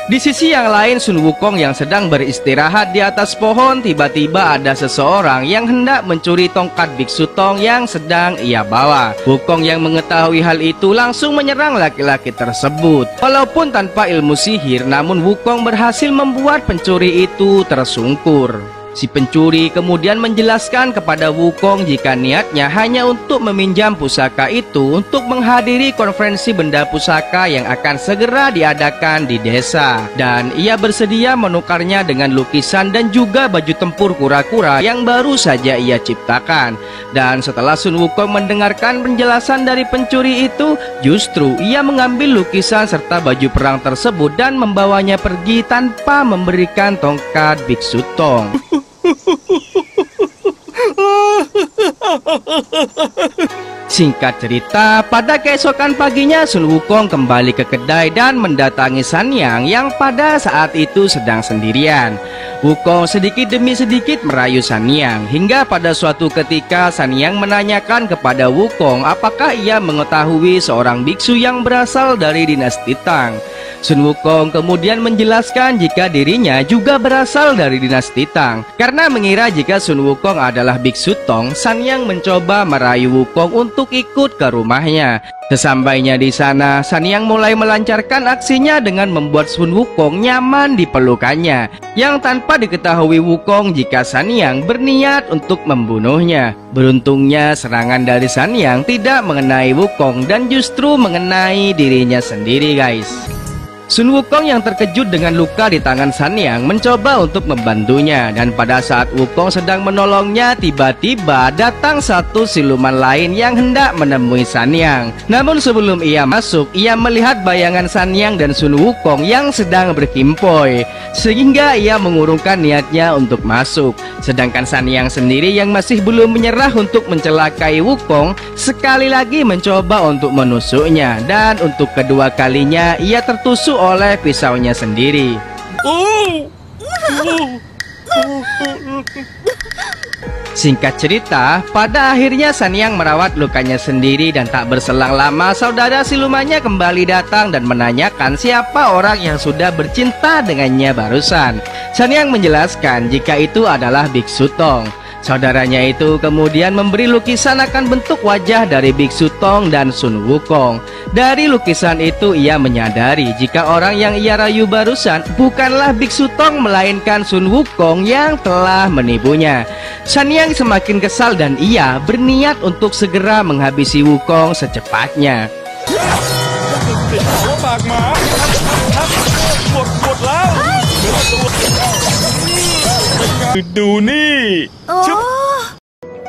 Di sisi yang lain, Sun Wukong yang sedang beristirahat di atas pohon, tiba-tiba ada seseorang yang hendak mencuri tongkat Biksu Tong yang sedang ia bawa. Wukong yang mengetahui hal itu langsung menyerang laki-laki tersebut. Walaupun tanpa ilmu sihir, namun Wukong berhasil membuat pencuri itu tersungkur. Si pencuri kemudian menjelaskan kepada Wukong jika niatnya hanya untuk meminjam pusaka itu untuk menghadiri konferensi benda pusaka yang akan segera diadakan di desa. Dan ia bersedia menukarnya dengan lukisan dan juga baju tempur kura-kura yang baru saja ia ciptakan. Dan setelah Sun Wukong mendengarkan penjelasan dari pencuri itu, justru ia mengambil lukisan serta baju perang tersebut dan membawanya pergi tanpa memberikan tongkat Biksu Tong. Singkat cerita, pada keesokan paginya Sun Wukong kembali ke kedai dan mendatangi Sanyang yang pada saat itu sedang sendirian. Wukong sedikit demi sedikit merayu Sanyang, hingga pada suatu ketika Sanyang menanyakan kepada Wukong apakah ia mengetahui seorang biksu yang berasal dari dinasti Tang. Sun Wukong kemudian menjelaskan jika dirinya juga berasal dari dinasti Tang. Karena mengira jika Sun Wukong adalah biksu Tong, Sanyang mencoba merayu Wukong untuk ikut ke rumahnya. Sesampainya di sana, Sanyang mulai melancarkan aksinya dengan membuat Sun Wukong nyaman di pelukannya, yang tanpa diketahui Wukong jika Sanyang berniat untuk membunuhnya. Beruntungnya serangan dari Sanyang tidak mengenai Wukong dan justru mengenai dirinya sendiri, guys. Sun Wukong yang terkejut dengan luka di tangan Sanyang mencoba untuk membantunya, dan pada saat Wukong sedang menolongnya, tiba-tiba datang satu siluman lain yang hendak menemui Sanyang. Namun sebelum ia masuk, ia melihat bayangan Sanyang dan Sun Wukong yang sedang berkimpoi, sehingga ia mengurungkan niatnya untuk masuk. Sedangkan Sanyang sendiri yang masih belum menyerah untuk mencelakai Wukong, sekali lagi mencoba untuk menusuknya, dan untuk kedua kalinya ia tertusuk oleh pisaunya sendiri. Singkat cerita, pada akhirnya Sanyang merawat lukanya sendiri, dan tak berselang lama saudara silumannya kembali datang dan menanyakan siapa orang yang sudah bercinta dengannya barusan. Sanyang menjelaskan jika itu adalah biksu Tong. Saudaranya itu kemudian memberi lukisan akan bentuk wajah dari biksu Tong dan Sun Wukong. Dari lukisan itu ia menyadari jika orang yang ia rayu barusan bukanlah biksu Tong melainkan Sun Wukong yang telah menipunya. Sanyang semakin kesal dan ia berniat untuk segera menghabisi Wukong secepatnya.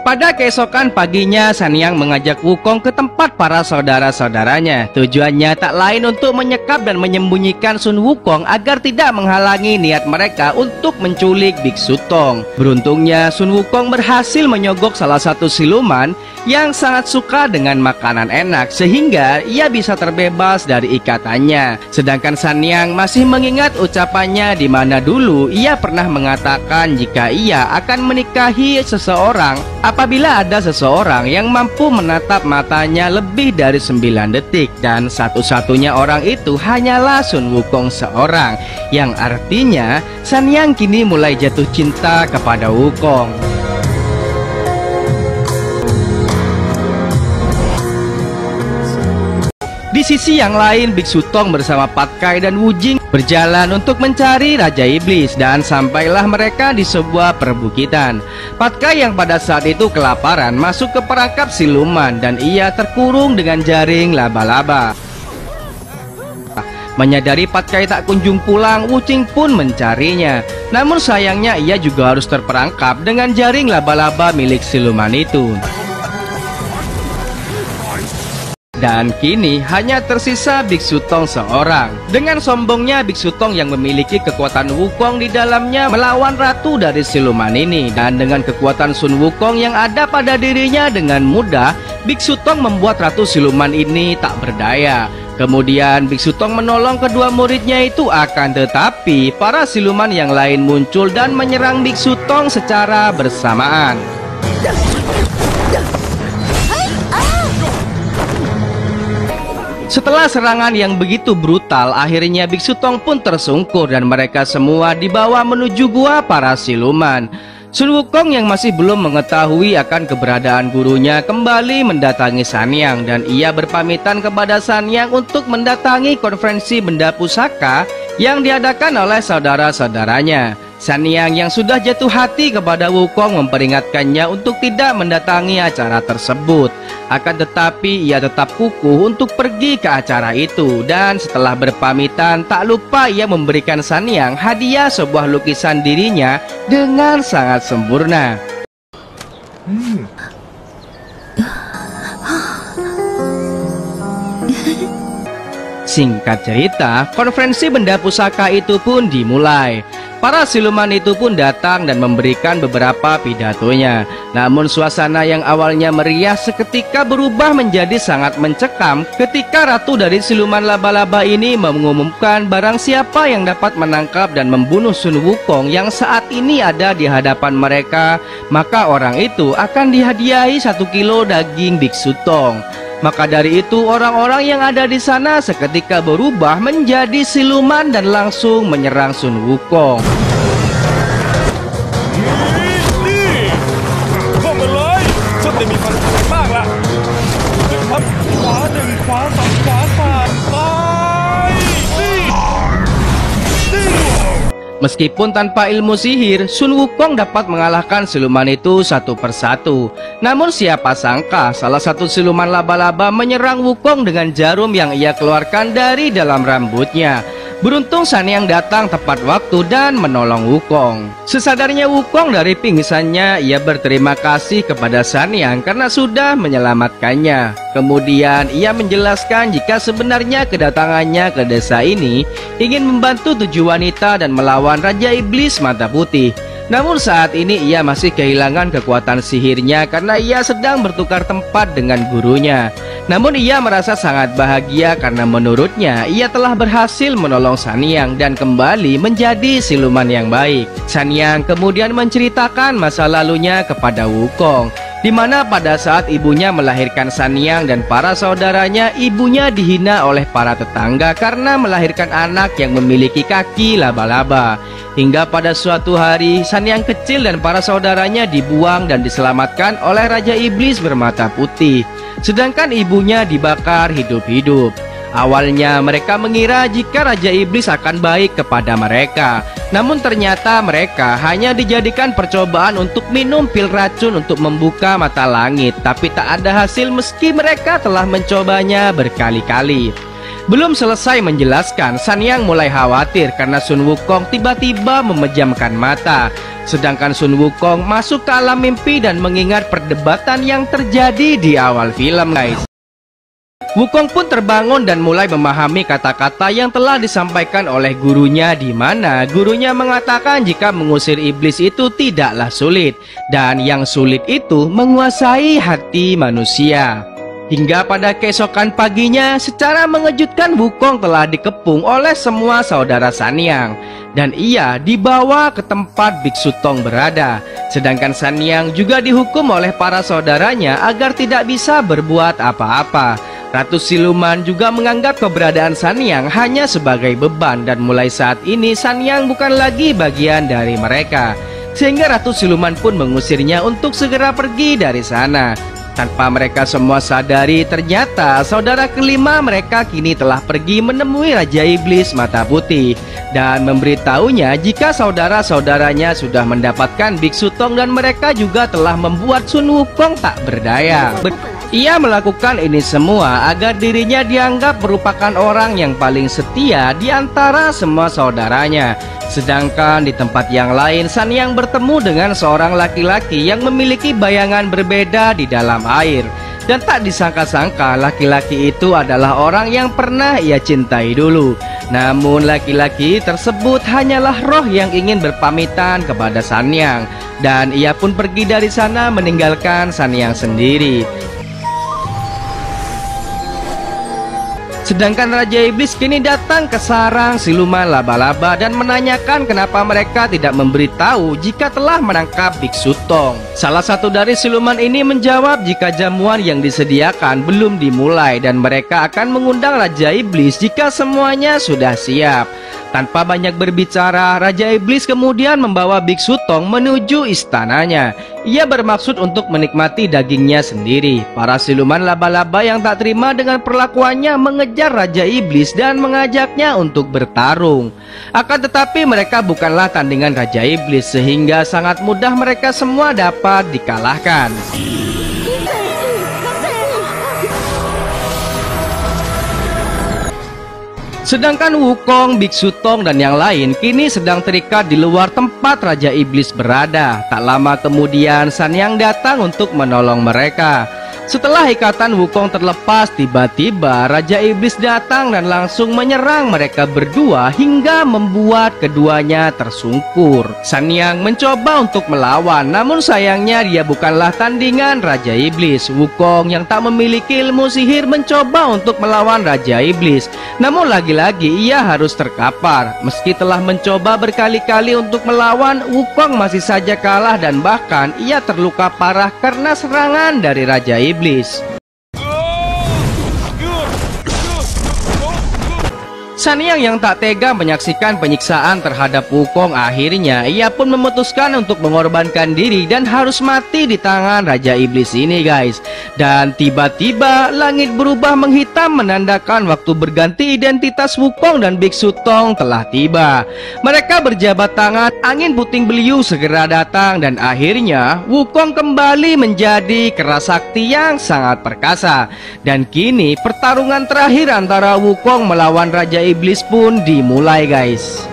Pada keesokan paginya, Sanyang mengajak Wukong ke tempat para saudara-saudaranya. Tujuannya tak lain untuk menyekap dan menyembunyikan Sun Wukong agar tidak menghalangi niat mereka untuk menculik biksu Tong. Beruntungnya Sun Wukong berhasil menyogok salah satu siluman yang sangat suka dengan makanan enak, sehingga ia bisa terbebas dari ikatannya. Sedangkan Sanyang masih mengingat ucapannya di mana dulu ia pernah mengatakan jika ia akan menikahi seseorang apabila ada seseorang yang mampu menatap matanya lebih dari 9 detik, dan satu-satunya orang itu hanyalah Sun Wukong seorang, yang artinya Sanyang kini mulai jatuh cinta kepada Wukong. Di sisi yang lain, biksu Tong bersama Pat Kai dan Wu Jing berjalan untuk mencari Raja Iblis, dan sampailah mereka di sebuah perbukitan. Pat Kai yang pada saat itu kelaparan masuk ke perangkap siluman, dan ia terkurung dengan jaring laba-laba. Menyadari Pat Kai tak kunjung pulang, Wu Jing pun mencarinya. Namun sayangnya ia juga harus terperangkap dengan jaring laba-laba milik siluman itu. Dan kini hanya tersisa biksu Tong seorang. Dengan sombongnya biksu Tong yang memiliki kekuatan Wukong di dalamnya melawan ratu dari siluman ini. Dan dengan kekuatan Sun Wukong yang ada pada dirinya, dengan mudah biksu Tong membuat ratu siluman ini tak berdaya. Kemudian biksu Tong menolong kedua muridnya itu, akan tetapi para siluman yang lain muncul dan menyerang biksu Tong secara bersamaan. Setelah serangan yang begitu brutal, akhirnya biksu Tong pun tersungkur dan mereka semua dibawa menuju gua para siluman. Sun Wukong yang masih belum mengetahui akan keberadaan gurunya kembali mendatangi Sanyang, dan ia berpamitan kepada Sanyang untuk mendatangi konferensi benda pusaka yang diadakan oleh saudara-saudaranya. Sanyang yang sudah jatuh hati kepada Wukong memperingatkannya untuk tidak mendatangi acara tersebut. Akan tetapi ia tetap kukuh untuk pergi ke acara itu, dan setelah berpamitan tak lupa ia memberikan Sanyang hadiah sebuah lukisan dirinya dengan sangat sempurna. Singkat cerita, konferensi benda pusaka itu pun dimulai. Para siluman itu pun datang dan memberikan beberapa pidatonya. Namun suasana yang awalnya meriah seketika berubah menjadi sangat mencekam ketika ratu dari siluman laba-laba ini mengumumkan barang siapa yang dapat menangkap dan membunuh Sun Wukong yang saat ini ada di hadapan mereka, maka orang itu akan dihadiahi 1 kilo daging biksu tong. Maka dari itu orang-orang yang ada di sana seketika berubah menjadi siluman dan langsung menyerang Sun Wukong. Meskipun tanpa ilmu sihir, Sun Wukong dapat mengalahkan siluman itu satu persatu. Namun siapa sangka salah satu siluman laba-laba menyerang Wukong dengan jarum yang ia keluarkan dari dalam rambutnya. Beruntung Sanyang datang tepat waktu dan menolong Wukong. Sesadarnya Wukong dari pingsannya, ia berterima kasih kepada Sanyang karena sudah menyelamatkannya. Kemudian ia menjelaskan jika sebenarnya kedatangannya ke desa ini ingin membantu 7 wanita dan melawan Raja Iblis Mata Putih. Namun saat ini ia masih kehilangan kekuatan sihirnya karena ia sedang bertukar tempat dengan gurunya. Namun ia merasa sangat bahagia karena menurutnya ia telah berhasil menolong Sanyang dan kembali menjadi siluman yang baik. Sanyang kemudian menceritakan masa lalunya kepada Wukong, di mana pada saat ibunya melahirkan Sanyang dan para saudaranya, ibunya dihina oleh para tetangga karena melahirkan anak yang memiliki kaki laba-laba. Hingga pada suatu hari, Sanyang kecil dan para saudaranya dibuang dan diselamatkan oleh Raja Iblis Bermata Putih. Sedangkan ibunya dibakar hidup-hidup. Awalnya mereka mengira jika Raja Iblis akan baik kepada mereka. Namun ternyata mereka hanya dijadikan percobaan untuk minum pil racun untuk membuka mata langit. Tapi tak ada hasil meski mereka telah mencobanya berkali-kali. Belum selesai menjelaskan, Sanyang mulai khawatir karena Sun Wukong tiba-tiba memejamkan mata. Sedangkan Sun Wukong masuk ke alam mimpi dan mengingat perdebatan yang terjadi di awal film, guys. Wukong pun terbangun dan mulai memahami kata-kata yang telah disampaikan oleh gurunya, di mana gurunya mengatakan jika mengusir iblis itu tidaklah sulit, dan yang sulit itu menguasai hati manusia. Hingga pada keesokan paginya, secara mengejutkan Wukong telah dikepung oleh semua saudara Sanyang, dan ia dibawa ke tempat Biksu Tong berada. Sedangkan Sanyang juga dihukum oleh para saudaranya agar tidak bisa berbuat apa-apa. Ratu Siluman juga menganggap keberadaan Sanyang hanya sebagai beban, dan mulai saat ini Sanyang bukan lagi bagian dari mereka. Sehingga Ratu Siluman pun mengusirnya untuk segera pergi dari sana. Tanpa mereka semua sadari, ternyata saudara kelima mereka kini telah pergi menemui Raja Iblis Mata Putih dan memberitahunya jika saudara-saudaranya sudah mendapatkan Biksu Tong dan mereka juga telah membuat Sun Wukong tak berdaya. Ia melakukan ini semua agar dirinya dianggap merupakan orang yang paling setia di antara semua saudaranya. Sedangkan di tempat yang lain, Sanyang bertemu dengan seorang laki-laki yang memiliki bayangan berbeda di dalam air. Dan tak disangka-sangka laki-laki itu adalah orang yang pernah ia cintai dulu. Namun laki-laki tersebut hanyalah roh yang ingin berpamitan kepada Sanyang. Dan ia pun pergi dari sana meninggalkan Sanyang sendiri. Sedangkan Raja Iblis kini datang ke sarang siluman laba-laba dan menanyakan kenapa mereka tidak memberitahu jika telah menangkap Biksu Tong. Salah satu dari siluman ini menjawab jika jamuan yang disediakan belum dimulai dan mereka akan mengundang Raja Iblis jika semuanya sudah siap. Tanpa banyak berbicara, Raja Iblis kemudian membawa Biksu Tong menuju istananya. Ia bermaksud untuk menikmati dagingnya sendiri. Para siluman laba-laba yang tak terima dengan perlakuannya mengejar Raja Iblis dan mengajaknya untuk bertarung. Akan tetapi mereka bukanlah tandingan Raja Iblis, sehingga sangat mudah mereka semua dapat dikalahkan. Sedangkan Wukong, Biksu Tong, dan yang lain kini sedang terikat di luar tempat Raja Iblis berada. Tak lama kemudian Sanyang datang untuk menolong mereka. Setelah ikatan Wukong terlepas, tiba-tiba Raja Iblis datang dan langsung menyerang mereka berdua hingga membuat keduanya tersungkur. Sanyang mencoba untuk melawan, namun sayangnya dia bukanlah tandingan Raja Iblis. Wukong yang tak memiliki ilmu sihir mencoba untuk melawan Raja Iblis, namun lagi-lagi ia harus terkapar. Meski telah mencoba berkali-kali untuk melawan, Wukong masih saja kalah dan bahkan ia terluka parah karena serangan dari Raja Iblis. Sanyang yang tak tega menyaksikan penyiksaan terhadap Wukong, akhirnya ia pun memutuskan untuk mengorbankan diri dan harus mati di tangan Raja Iblis ini guys. Dan tiba-tiba langit berubah menghitam menandakan waktu berganti identitas Wukong dan Biksu Tong telah tiba. Mereka berjabat tangan, angin puting beliung segera datang dan akhirnya Wukong kembali menjadi kera sakti yang sangat perkasa. Dan kini pertarungan terakhir antara Wukong melawan Raja Iblis pun dimulai guys.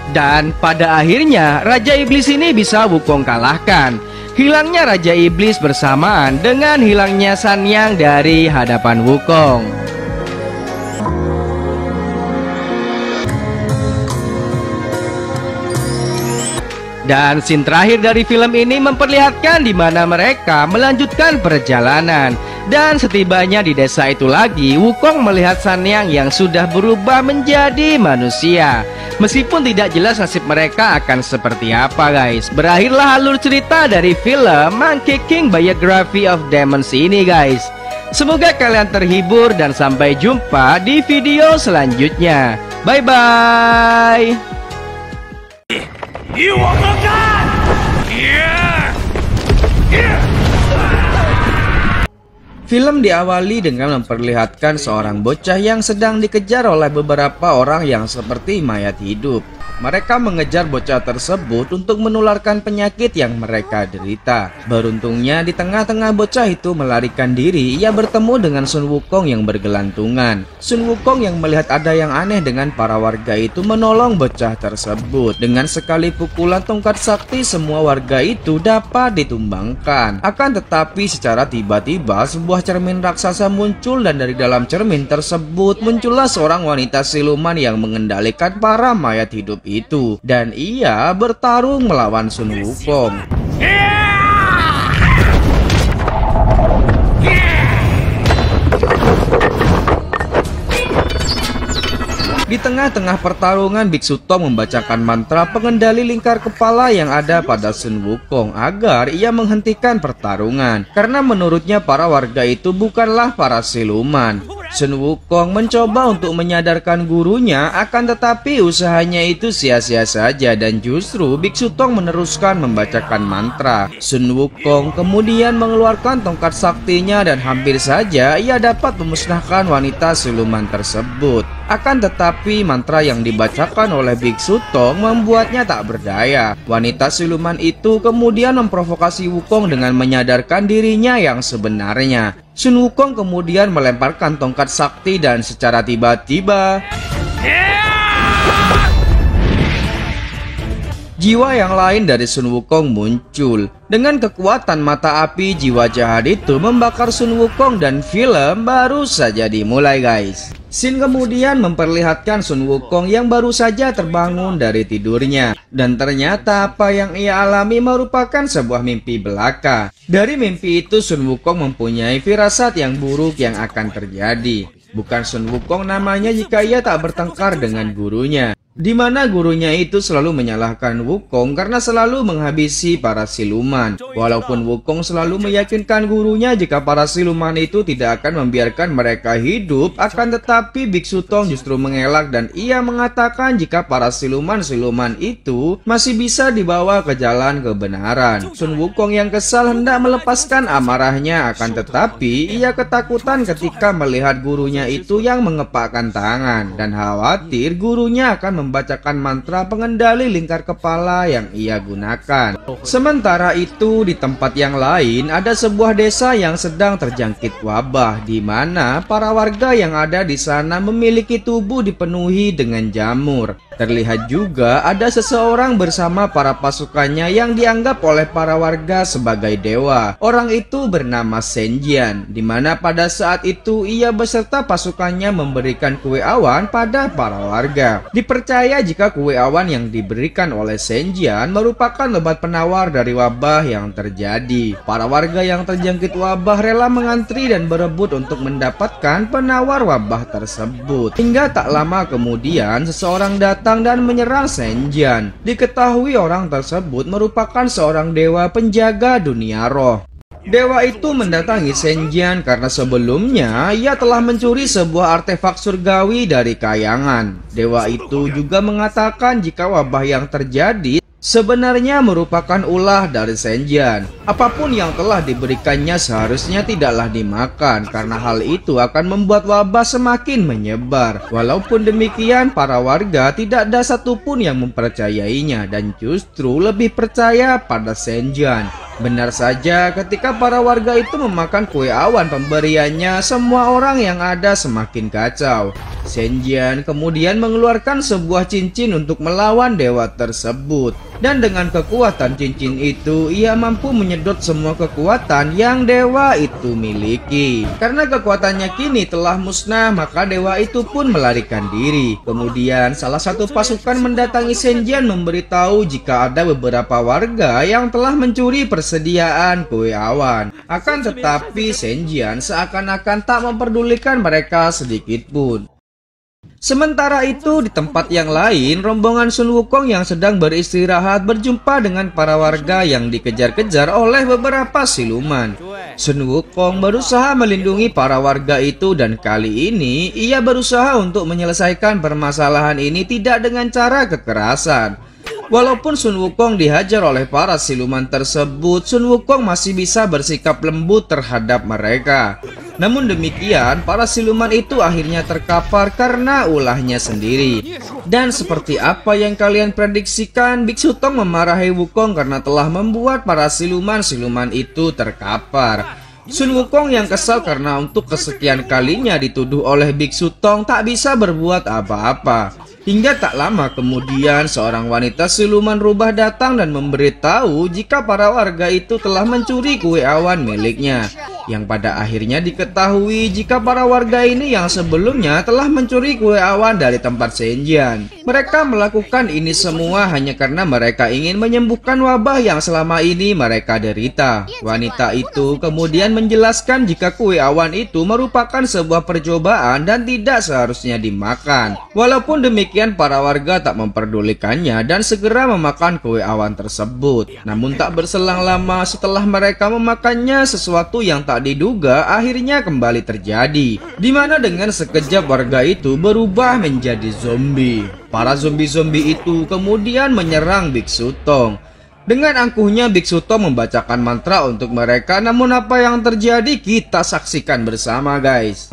Dan pada akhirnya Raja Iblis ini bisa Wukong kalahkan. Hilangnya Raja Iblis bersamaan dengan hilangnya Sanyang dari hadapan Wukong. Dan scene terakhir dari film ini memperlihatkan di mana mereka melanjutkan perjalanan. Dan setibanya di desa itu lagi, Wukong melihat Sanyang yang sudah berubah menjadi manusia. Meskipun tidak jelas nasib mereka akan seperti apa guys. Berakhirlah alur cerita dari film Monkey King Biography of Demons ini guys. Semoga kalian terhibur dan sampai jumpa di video selanjutnya. Bye bye. Film diawali dengan memperlihatkan seorang bocah yang sedang dikejar oleh beberapa orang yang seperti mayat hidup. Mereka mengejar bocah tersebut untuk menularkan penyakit yang mereka derita. Beruntungnya di tengah-tengah bocah itu melarikan diri, ia bertemu dengan Sun Wukong yang bergelantungan. Sun Wukong yang melihat ada yang aneh dengan para warga itu menolong bocah tersebut. Dengan sekali pukulan tongkat sakti, semua warga itu dapat ditumbangkan. Akan tetapi secara tiba-tiba sebuah cermin raksasa muncul dan dari dalam cermin tersebut muncullah seorang wanita siluman yang mengendalikan para mayat hidup itu, dan ia bertarung melawan Sun Wukong. Di tengah-tengah pertarungan, Biksu Tong membacakan mantra pengendali lingkar kepala yang ada pada Sun Wukong agar ia menghentikan pertarungan, karena menurutnya para warga itu bukanlah para siluman. Sun Wukong mencoba untuk menyadarkan gurunya, akan tetapi usahanya itu sia-sia saja dan justru Biksu Tong meneruskan membacakan mantra. Sun Wukong kemudian mengeluarkan tongkat saktinya dan hampir saja ia dapat memusnahkan wanita siluman tersebut. Akan tetapi mantra yang dibacakan oleh Biksu Tong membuatnya tak berdaya. Wanita siluman itu kemudian memprovokasi Wukong dengan menyadarkan dirinya yang sebenarnya. Sun Wukong kemudian melemparkan tongkat sakti dan secara tiba-tiba jiwa yang lain dari Sun Wukong muncul. Dengan kekuatan mata api, jiwa jahat itu membakar Sun Wukong dan film baru saja dimulai guys. Scene kemudian memperlihatkan Sun Wukong yang baru saja terbangun dari tidurnya. Dan ternyata apa yang ia alami merupakan sebuah mimpi belaka. Dari mimpi itu Sun Wukong mempunyai firasat yang buruk yang akan terjadi. Bukan Sun Wukong namanya jika ia tak bertengkar dengan gurunya. di mana gurunya itu selalu menyalahkan Wukong karena selalu menghabisi para siluman. Walaupun Wukong selalu meyakinkan gurunya jika para siluman itu tidak akan membiarkan mereka hidup, akan tetapi Biksu Tong justru mengelak dan ia mengatakan jika para siluman-siluman itu masih bisa dibawa ke jalan kebenaran. Sun Wukong yang kesal hendak melepaskan amarahnya, akan tetapi ia ketakutan ketika melihat gurunya itu yang mengepakkan tangan dan khawatir gurunya akan membacakan mantra pengendali lingkar kepala yang ia gunakan. Sementara itu di tempat yang lain ada sebuah desa yang sedang terjangkit wabah, di mana para warga yang ada di sana memiliki tubuh dipenuhi dengan jamur. Terlihat juga ada seseorang bersama para pasukannya yang dianggap oleh para warga sebagai dewa. Orang itu bernama Senjian, di mana pada saat itu ia beserta pasukannya memberikan kue awan pada para warga. Dipercaya jika kue awan yang diberikan oleh Senjian merupakan obat penawar dari wabah yang terjadi. Para warga yang terjangkit wabah rela mengantri dan berebut untuk mendapatkan penawar wabah tersebut. Hingga tak lama kemudian seseorang datang dan menyerang Senjian. Diketahui orang tersebut merupakan seorang dewa penjaga dunia roh. Dewa itu mendatangi Senjian karena sebelumnya ia telah mencuri sebuah artefak surgawi dari kayangan. Dewa itu juga mengatakan jika wabah yang terjadi sebenarnya merupakan ulah dari Senjian. Apapun yang telah diberikannya seharusnya tidaklah dimakan karena hal itu akan membuat wabah semakin menyebar. Walaupun demikian, para warga tidak ada satupun yang mempercayainya dan justru lebih percaya pada Senjian. Benar saja, ketika para warga itu memakan kue awan pemberiannya, semua orang yang ada semakin kacau. Senjian kemudian mengeluarkan sebuah cincin untuk melawan dewa tersebut. Dan dengan kekuatan cincin itu, ia mampu menyedot semua kekuatan yang dewa itu miliki. Karena kekuatannya kini telah musnah, maka dewa itu pun melarikan diri. Kemudian salah satu pasukan mendatangi Senjian memberitahu jika ada beberapa warga yang telah mencuri persediaan kue awan. Akan tetapi Senjian seakan-akan tak memperdulikan mereka sedikit pun. Sementara itu di tempat yang lain, rombongan Sun Wukong yang sedang beristirahat berjumpa dengan para warga yang dikejar-kejar oleh beberapa siluman. Sun Wukong berusaha melindungi para warga itu dan kali ini ia berusaha untuk menyelesaikan permasalahan ini tidak dengan cara kekerasan. Walaupun Sun Wukong dihajar oleh para siluman tersebut, Sun Wukong masih bisa bersikap lembut terhadap mereka. Namun demikian, para siluman itu akhirnya terkapar karena ulahnya sendiri. Dan seperti apa yang kalian prediksikan, Biksu Tong memarahi Wukong karena telah membuat para siluman-siluman itu terkapar. Sun Wukong yang kesal karena untuk kesekian kalinya dituduh oleh Biksu Tong tak bisa berbuat apa-apa. Hingga tak lama kemudian seorang wanita siluman rubah datang dan memberitahu jika para warga itu telah mencuri kue awan miliknya. Yang pada akhirnya diketahui jika para warga ini yang sebelumnya telah mencuri kue awan dari tempat Senjian. Mereka melakukan ini semua hanya karena mereka ingin menyembuhkan wabah yang selama ini mereka derita. Wanita itu kemudian menjelaskan jika kue awan itu merupakan sebuah percobaan dan tidak seharusnya dimakan. Walaupun demikian, para warga tak memperdulikannya dan segera memakan kue awan tersebut. Namun tak berselang lama setelah mereka memakannya, sesuatu yang tak diduga akhirnya kembali terjadi, di mana dengan sekejap warga itu berubah menjadi zombie. Para zombie-zombie itu kemudian menyerang Biksu Tong. Dengan angkuhnya Biksu Tong membacakan mantra untuk mereka, namun apa yang terjadi kita saksikan bersama, guys.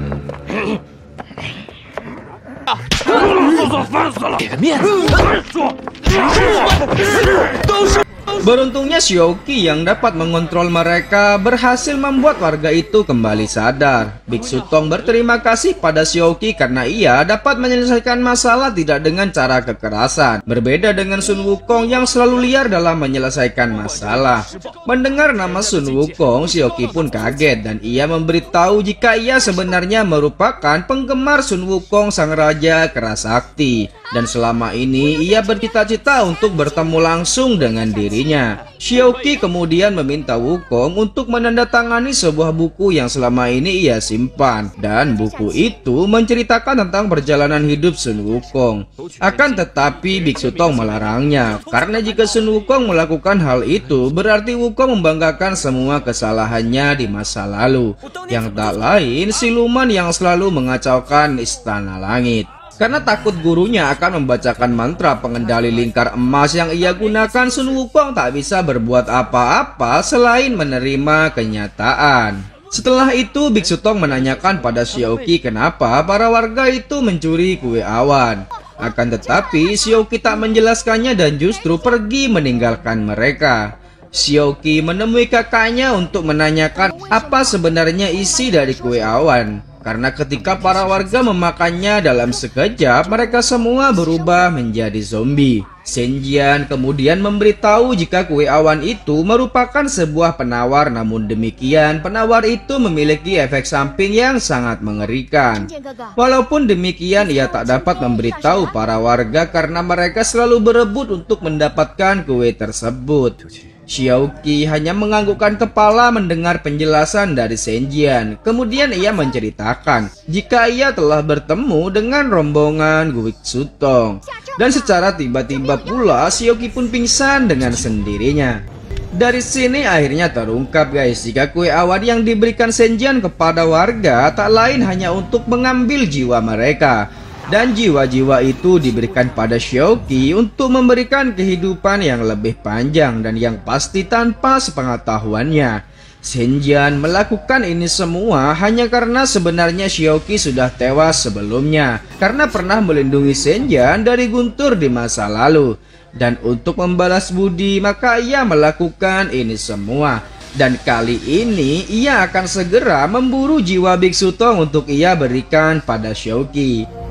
Beruntungnya Xiaoqi yang dapat mengontrol mereka berhasil membuat warga itu kembali sadar. Biksu Tong berterima kasih pada Xiaoqi karena ia dapat menyelesaikan masalah tidak dengan cara kekerasan. Berbeda dengan Sun Wukong yang selalu liar dalam menyelesaikan masalah. Mendengar nama Sun Wukong, Xiaoqi pun kaget dan ia memberitahu jika ia sebenarnya merupakan penggemar Sun Wukong sang raja keras sakti. dan selama ini ia bercita-cita untuk bertemu langsung dengan dirinya. Xiaoqi kemudian meminta Wukong untuk menandatangani sebuah buku yang selama ini ia simpan, dan buku itu menceritakan tentang perjalanan hidup Sun Wukong. Akan tetapi Biksu Tong melarangnya, karena jika Sun Wukong melakukan hal itu berarti Wukong membanggakan semua kesalahannya di masa lalu, yang tak lain siluman yang selalu mengacaukan istana langit. Karena takut gurunya akan membacakan mantra pengendali lingkar emas yang ia gunakan, Sun Wukong tak bisa berbuat apa-apa selain menerima kenyataan. Setelah itu Biksu Tong menanyakan pada Xiaoqi kenapa para warga itu mencuri kue awan. Akan tetapi Xiaoqi tak menjelaskannya dan justru pergi meninggalkan mereka. Xiaoqi menemui kakaknya untuk menanyakan apa sebenarnya isi dari kue awan. Karena ketika para warga memakannya dalam sekejap, mereka semua berubah menjadi zombie. Senjian kemudian memberitahu jika kue awan itu merupakan sebuah penawar, namun demikian penawar itu memiliki efek samping yang sangat mengerikan. Walaupun demikian ia tak dapat memberitahu para warga karena mereka selalu berebut untuk mendapatkan kue tersebut. Xiaoqi hanya menganggukkan kepala mendengar penjelasan dari Senjian. Kemudian ia menceritakan jika ia telah bertemu dengan rombongan Biksu Tong. Dan secara tiba-tiba pula Xiaoqi pun pingsan dengan sendirinya. Dari sini akhirnya terungkap guys, jika kue awan yang diberikan Senjian kepada warga tak lain hanya untuk mengambil jiwa mereka. Dan jiwa-jiwa itu diberikan pada Xiaoqi untuk memberikan kehidupan yang lebih panjang dan yang pasti tanpa sepengetahuannya. Senjian melakukan ini semua hanya karena sebenarnya Xiaoqi sudah tewas sebelumnya karena pernah melindungi Senjian dari guntur di masa lalu. Dan untuk membalas budi maka ia melakukan ini semua. Dan kali ini ia akan segera memburu jiwa Biksu Tong untuk ia berikan pada Xiaoqi.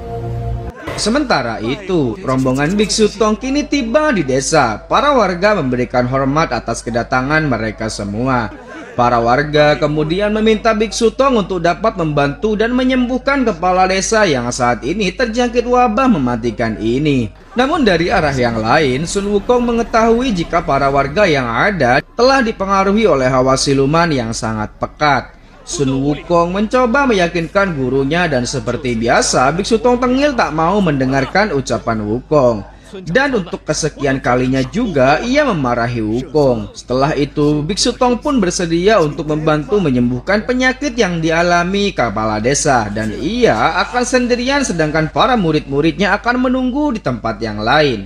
Sementara itu, rombongan Biksu Tong kini tiba di desa. Para warga memberikan hormat atas kedatangan mereka semua. Para warga kemudian meminta Biksu Tong untuk dapat membantu dan menyembuhkan kepala desa yang saat ini terjangkit wabah mematikan ini. Namun dari arah yang lain, Sun Wukong mengetahui jika para warga yang ada telah dipengaruhi oleh hawa siluman yang sangat pekat. Sun Wukong mencoba meyakinkan gurunya dan seperti biasa Biksu Tong tengil tak mau mendengarkan ucapan Wukong. Dan untuk kesekian kalinya juga ia memarahi Wukong. Setelah itu Biksu Tong pun bersedia untuk membantu menyembuhkan penyakit yang dialami kepala desa. Dan ia akan sendirian sedangkan para murid-muridnya akan menunggu di tempat yang lain.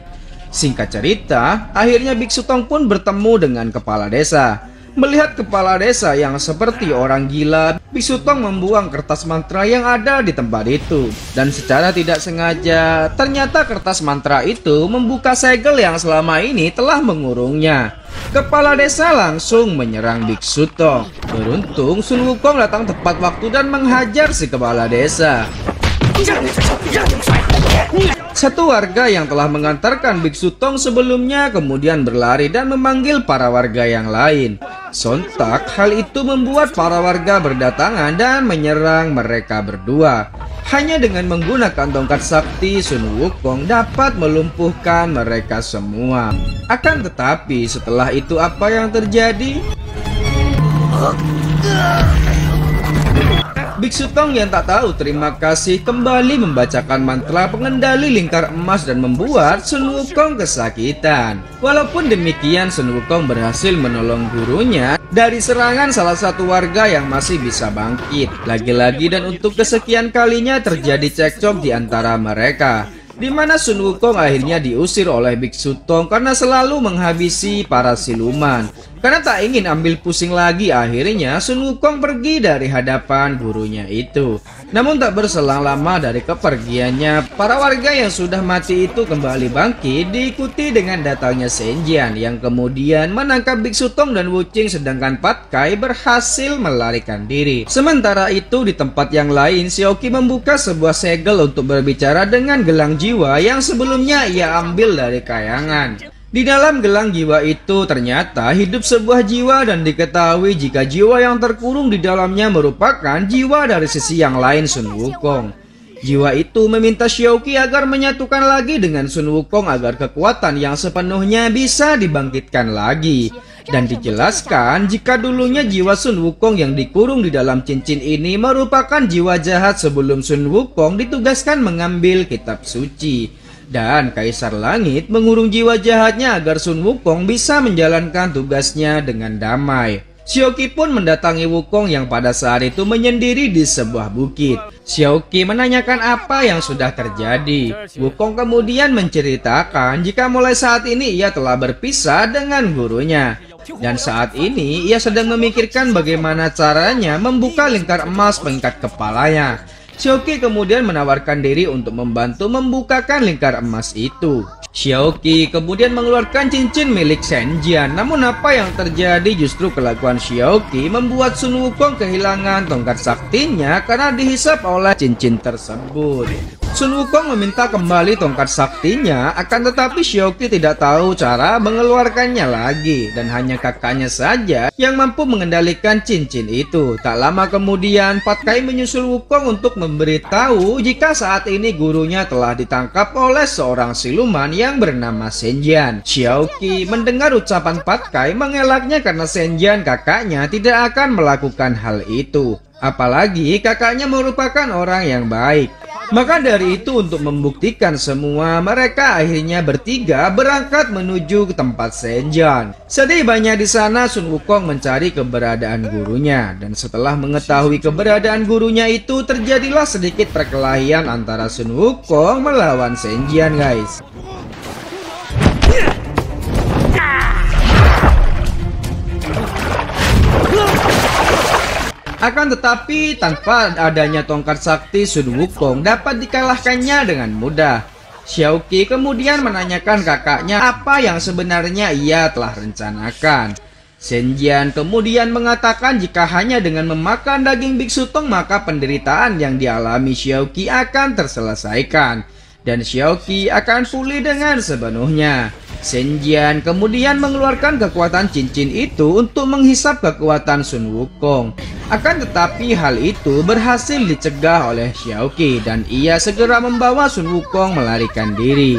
Singkat cerita, akhirnya Biksu Tong pun bertemu dengan kepala desa. Melihat kepala desa yang seperti orang gila, Biksu Tong membuang kertas mantra yang ada di tempat itu. Dan secara tidak sengaja, ternyata kertas mantra itu membuka segel yang selama ini telah mengurungnya. Kepala desa langsung menyerang Biksu Tong. Beruntung Sun Wukong datang tepat waktu dan menghajar si kepala desa. Satu warga yang telah mengantarkan Biksu Tong sebelumnya kemudian berlari dan memanggil para warga yang lain. Sontak hal itu membuat para warga berdatangan dan menyerang mereka berdua. Hanya dengan menggunakan tongkat sakti, Sun Wukong dapat melumpuhkan mereka semua. Akan tetapi setelah itu apa yang terjadi? Biksu Tong yang tak tahu terima kasih kembali membacakan mantra pengendali lingkar emas dan membuat Sun Wukong kesakitan. Walaupun demikian, Sun Wukong berhasil menolong gurunya dari serangan salah satu warga yang masih bisa bangkit. Lagi-lagi dan untuk kesekian kalinya terjadi cekcok di antara mereka, di mana Sun Wukong akhirnya diusir oleh Biksu Tong karena selalu menghabisi para siluman. Karena tak ingin ambil pusing lagi, akhirnya Sun Wukong pergi dari hadapan gurunya itu. Namun tak berselang lama dari kepergiannya, para warga yang sudah mati itu kembali bangkit, diikuti dengan datangnya Senjian yang kemudian menangkap Biksu Tong dan Wuqing, sedangkan Pat Kai berhasil melarikan diri. Sementara itu di tempat yang lain, Xiaoqi membuka sebuah segel untuk berbicara dengan gelang jiwa yang sebelumnya ia ambil dari kayangan. Di dalam gelang jiwa itu ternyata hidup sebuah jiwa dan diketahui jika jiwa yang terkurung di dalamnya merupakan jiwa dari sisi yang lain Sun Wukong. Jiwa itu meminta Xiaoqi agar menyatukan lagi dengan Sun Wukong agar kekuatan yang sepenuhnya bisa dibangkitkan lagi. Dan dijelaskan jika dulunya jiwa Sun Wukong yang dikurung di dalam cincin ini merupakan jiwa jahat sebelum Sun Wukong ditugaskan mengambil kitab suci. Dan Kaisar Langit mengurung jiwa jahatnya agar Sun Wukong bisa menjalankan tugasnya dengan damai. Xiaoqi pun mendatangi Wukong yang pada saat itu menyendiri di sebuah bukit. Xiaoqi menanyakan apa yang sudah terjadi. Wukong kemudian menceritakan jika mulai saat ini ia telah berpisah dengan gurunya. Dan saat ini ia sedang memikirkan bagaimana caranya membuka lingkar emas pengikat kepalanya. Xiaoqi kemudian menawarkan diri untuk membantu membukakan lingkar emas itu. Xiaoqi kemudian mengeluarkan cincin milik Shen Jian. Namun apa yang terjadi justru kelakuan Xiaoqi membuat Sun Wukong kehilangan tongkat saktinya karena dihisap oleh cincin tersebut. Sun Wukong meminta kembali tongkat saktinya, akan tetapi Xiaoqi tidak tahu cara mengeluarkannya lagi dan hanya kakaknya saja yang mampu mengendalikan cincin itu. Tak lama kemudian Pat Kai menyusul Wukong untuk memberitahu jika saat ini gurunya telah ditangkap oleh seorang siluman yang bernama Shen Jian. Xiaoqi mendengar ucapan Pat Kai mengelaknya karena Shen Jian kakaknya tidak akan melakukan hal itu. Apalagi kakaknya merupakan orang yang baik. Maka dari itu untuk membuktikan semua, mereka akhirnya bertiga berangkat menuju ke tempat Shen Jian. Setibanya di sana, Sun Wukong mencari keberadaan gurunya. Dan setelah mengetahui keberadaan gurunya itu, terjadilah sedikit perkelahian antara Sun Wukong melawan Shen Jian, guys. Akan tetapi tanpa adanya tongkat sakti, Sun Wukong dapat dikalahkannya dengan mudah. Xiaoqi kemudian menanyakan kakaknya apa yang sebenarnya ia telah rencanakan. Shen Jian kemudian mengatakan jika hanya dengan memakan daging biksu tong maka penderitaan yang dialami Xiaoqi akan terselesaikan. Dan Xiaoqi akan pulih dengan sepenuhnya. Shen Jian kemudian mengeluarkan kekuatan cincin itu untuk menghisap kekuatan Sun Wukong. Akan tetapi hal itu berhasil dicegah oleh Xiaoqi dan ia segera membawa Sun Wukong melarikan diri.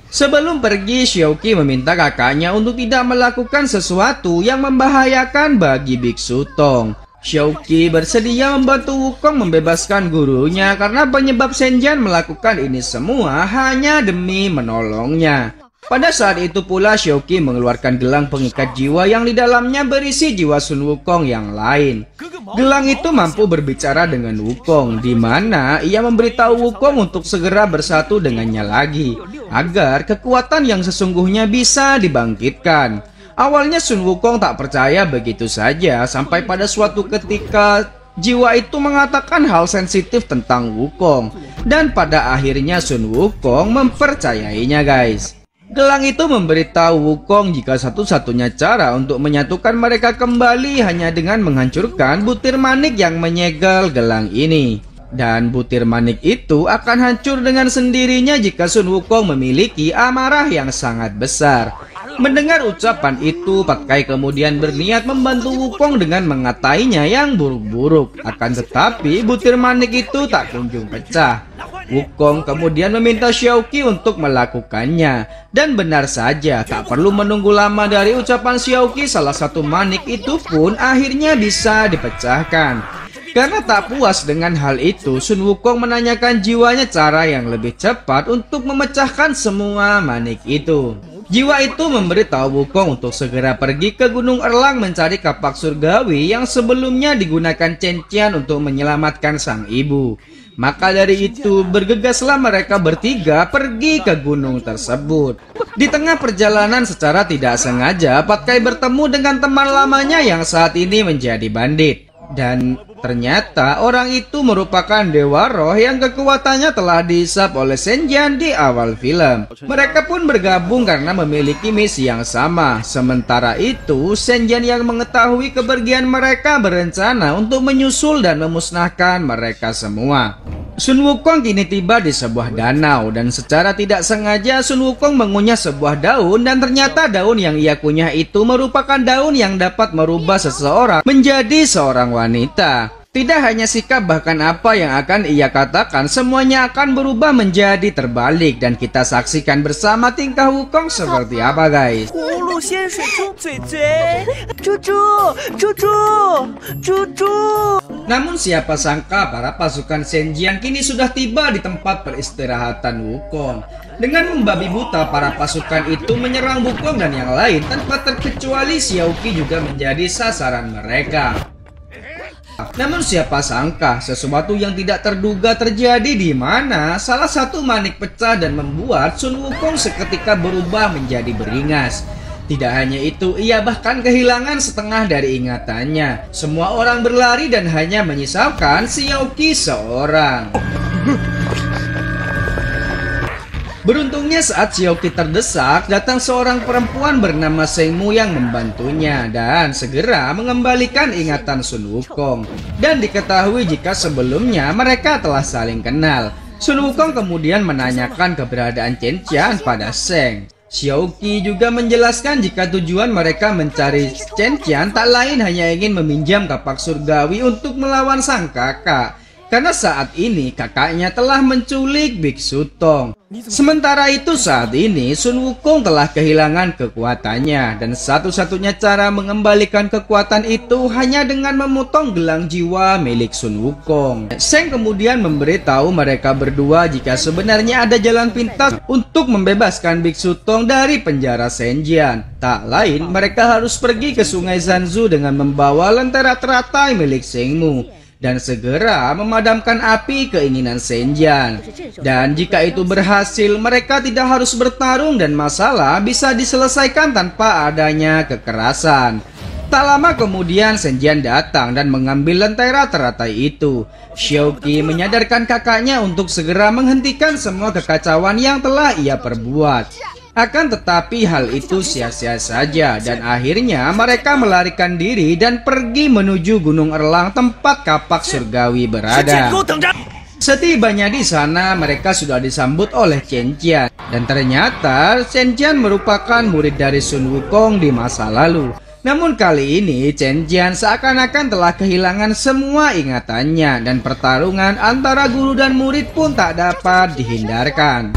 Sebelum pergi, Xiaoqi meminta kakaknya untuk tidak melakukan sesuatu yang membahayakan bagi biksu Tong. Xiaoqi bersedia membantu Wukong membebaskan gurunya karena penyebab Shen Jian melakukan ini semua hanya demi menolongnya. Pada saat itu pula Xiaoqi mengeluarkan gelang pengikat jiwa yang di dalamnya berisi jiwa Sun Wukong yang lain. Gelang itu mampu berbicara dengan Wukong, di mana ia memberitahu Wukong untuk segera bersatu dengannya lagi, agar kekuatan yang sesungguhnya bisa dibangkitkan. Awalnya Sun Wukong tak percaya begitu saja, sampai pada suatu ketika jiwa itu mengatakan hal sensitif tentang Wukong. Dan pada akhirnya Sun Wukong mempercayainya, guys. Gelang itu memberitahu Wukong jika satu-satunya cara untuk menyatukan mereka kembali hanya dengan menghancurkan butir manik yang menyegel gelang ini. Dan butir manik itu akan hancur dengan sendirinya jika Sun Wukong memiliki amarah yang sangat besar. Mendengar ucapan itu, Pat Kai kemudian berniat membantu Wukong dengan mengatainya yang buruk-buruk. Akan tetapi butir manik itu tak kunjung pecah. Wukong kemudian meminta Xiaoqi untuk melakukannya. Dan benar saja, tak perlu menunggu lama dari ucapan Xiaoqi, salah satu manik itu pun akhirnya bisa dipecahkan. Karena tak puas dengan hal itu, Sun Wukong menanyakan jiwanya cara yang lebih cepat untuk memecahkan semua manik itu. Jiwa itu memberitahu Wukong untuk segera pergi ke Gunung Erlang mencari kapak surgawi yang sebelumnya digunakan Chen Qian untuk menyelamatkan sang ibu. Maka dari itu bergegaslah mereka bertiga pergi ke gunung tersebut. Di tengah perjalanan secara tidak sengaja Pat Kai bertemu dengan teman lamanya yang saat ini menjadi bandit. Dan ternyata orang itu merupakan Dewa Roh yang kekuatannya telah dihisap oleh Shen Jian di awal film. Mereka pun bergabung karena memiliki misi yang sama. Sementara itu, Shen Jian yang mengetahui kepergian mereka berencana untuk menyusul dan memusnahkan mereka semua. Sun Wukong kini tiba di sebuah danau dan secara tidak sengaja Sun Wukong mengunyah sebuah daun dan ternyata daun yang ia kunyah itu merupakan daun yang dapat merubah seseorang menjadi seorang wanita. Tidak hanya sikap, bahkan apa yang akan ia katakan semuanya akan berubah menjadi terbalik. Dan kita saksikan bersama tingkah Wukong seperti apa guys. Namun siapa sangka para pasukan Senjian kini sudah tiba di tempat peristirahatan Wukong. Dengan membabi buta, para pasukan itu menyerang Wukong dan yang lain tanpa terkecuali Xiaoqi juga menjadi sasaran mereka. Namun siapa sangka sesuatu yang tidak terduga terjadi, di mana salah satu manik pecah dan membuat Sun Wukong seketika berubah menjadi beringas. Tidak hanya itu, ia bahkan kehilangan setengah dari ingatannya. Semua orang berlari dan hanya menyisakan Xiaoqi seorang. Beruntungnya saat Xiaoqi terdesak, datang seorang perempuan bernama Sheng Mu yang membantunya dan segera mengembalikan ingatan Sun Wukong. Dan diketahui jika sebelumnya mereka telah saling kenal. Sun Wukong kemudian menanyakan keberadaan Chen Qian pada Sheng. Xiaoqi juga menjelaskan jika tujuan mereka mencari Chen Qian tak lain hanya ingin meminjam kapak surgawi untuk melawan sang kakak. Karena saat ini kakaknya telah menculik Biksu Tong. Sementara itu saat ini Sun Wukong telah kehilangan kekuatannya. Dan satu-satunya cara mengembalikan kekuatan itu hanya dengan memotong gelang jiwa milik Sun Wukong. Sheng kemudian memberitahu mereka berdua jika sebenarnya ada jalan pintas untuk membebaskan Biksu Tong dari penjara Senjian. Tak lain mereka harus pergi ke sungai Zanzu dengan membawa lentera teratai milik Sheng Mu dan segera memadamkan api keinginan Senjian. Dan jika itu berhasil, mereka tidak harus bertarung dan masalah bisa diselesaikan tanpa adanya kekerasan. Tak lama kemudian Senjian datang dan mengambil lentera teratai itu. Xiaoqi menyadarkan kakaknya untuk segera menghentikan semua kekacauan yang telah ia perbuat. Akan tetapi hal itu sia-sia saja dan akhirnya mereka melarikan diri dan pergi menuju Gunung Erlang tempat kapak surgawi berada. Setibanya di sana mereka sudah disambut oleh Chen Qian dan ternyata Chen Qian merupakan murid dari Sun Wukong di masa lalu. Namun kali ini Chen Qian seakan-akan telah kehilangan semua ingatannya dan pertarungan antara guru dan murid pun tak dapat dihindarkan.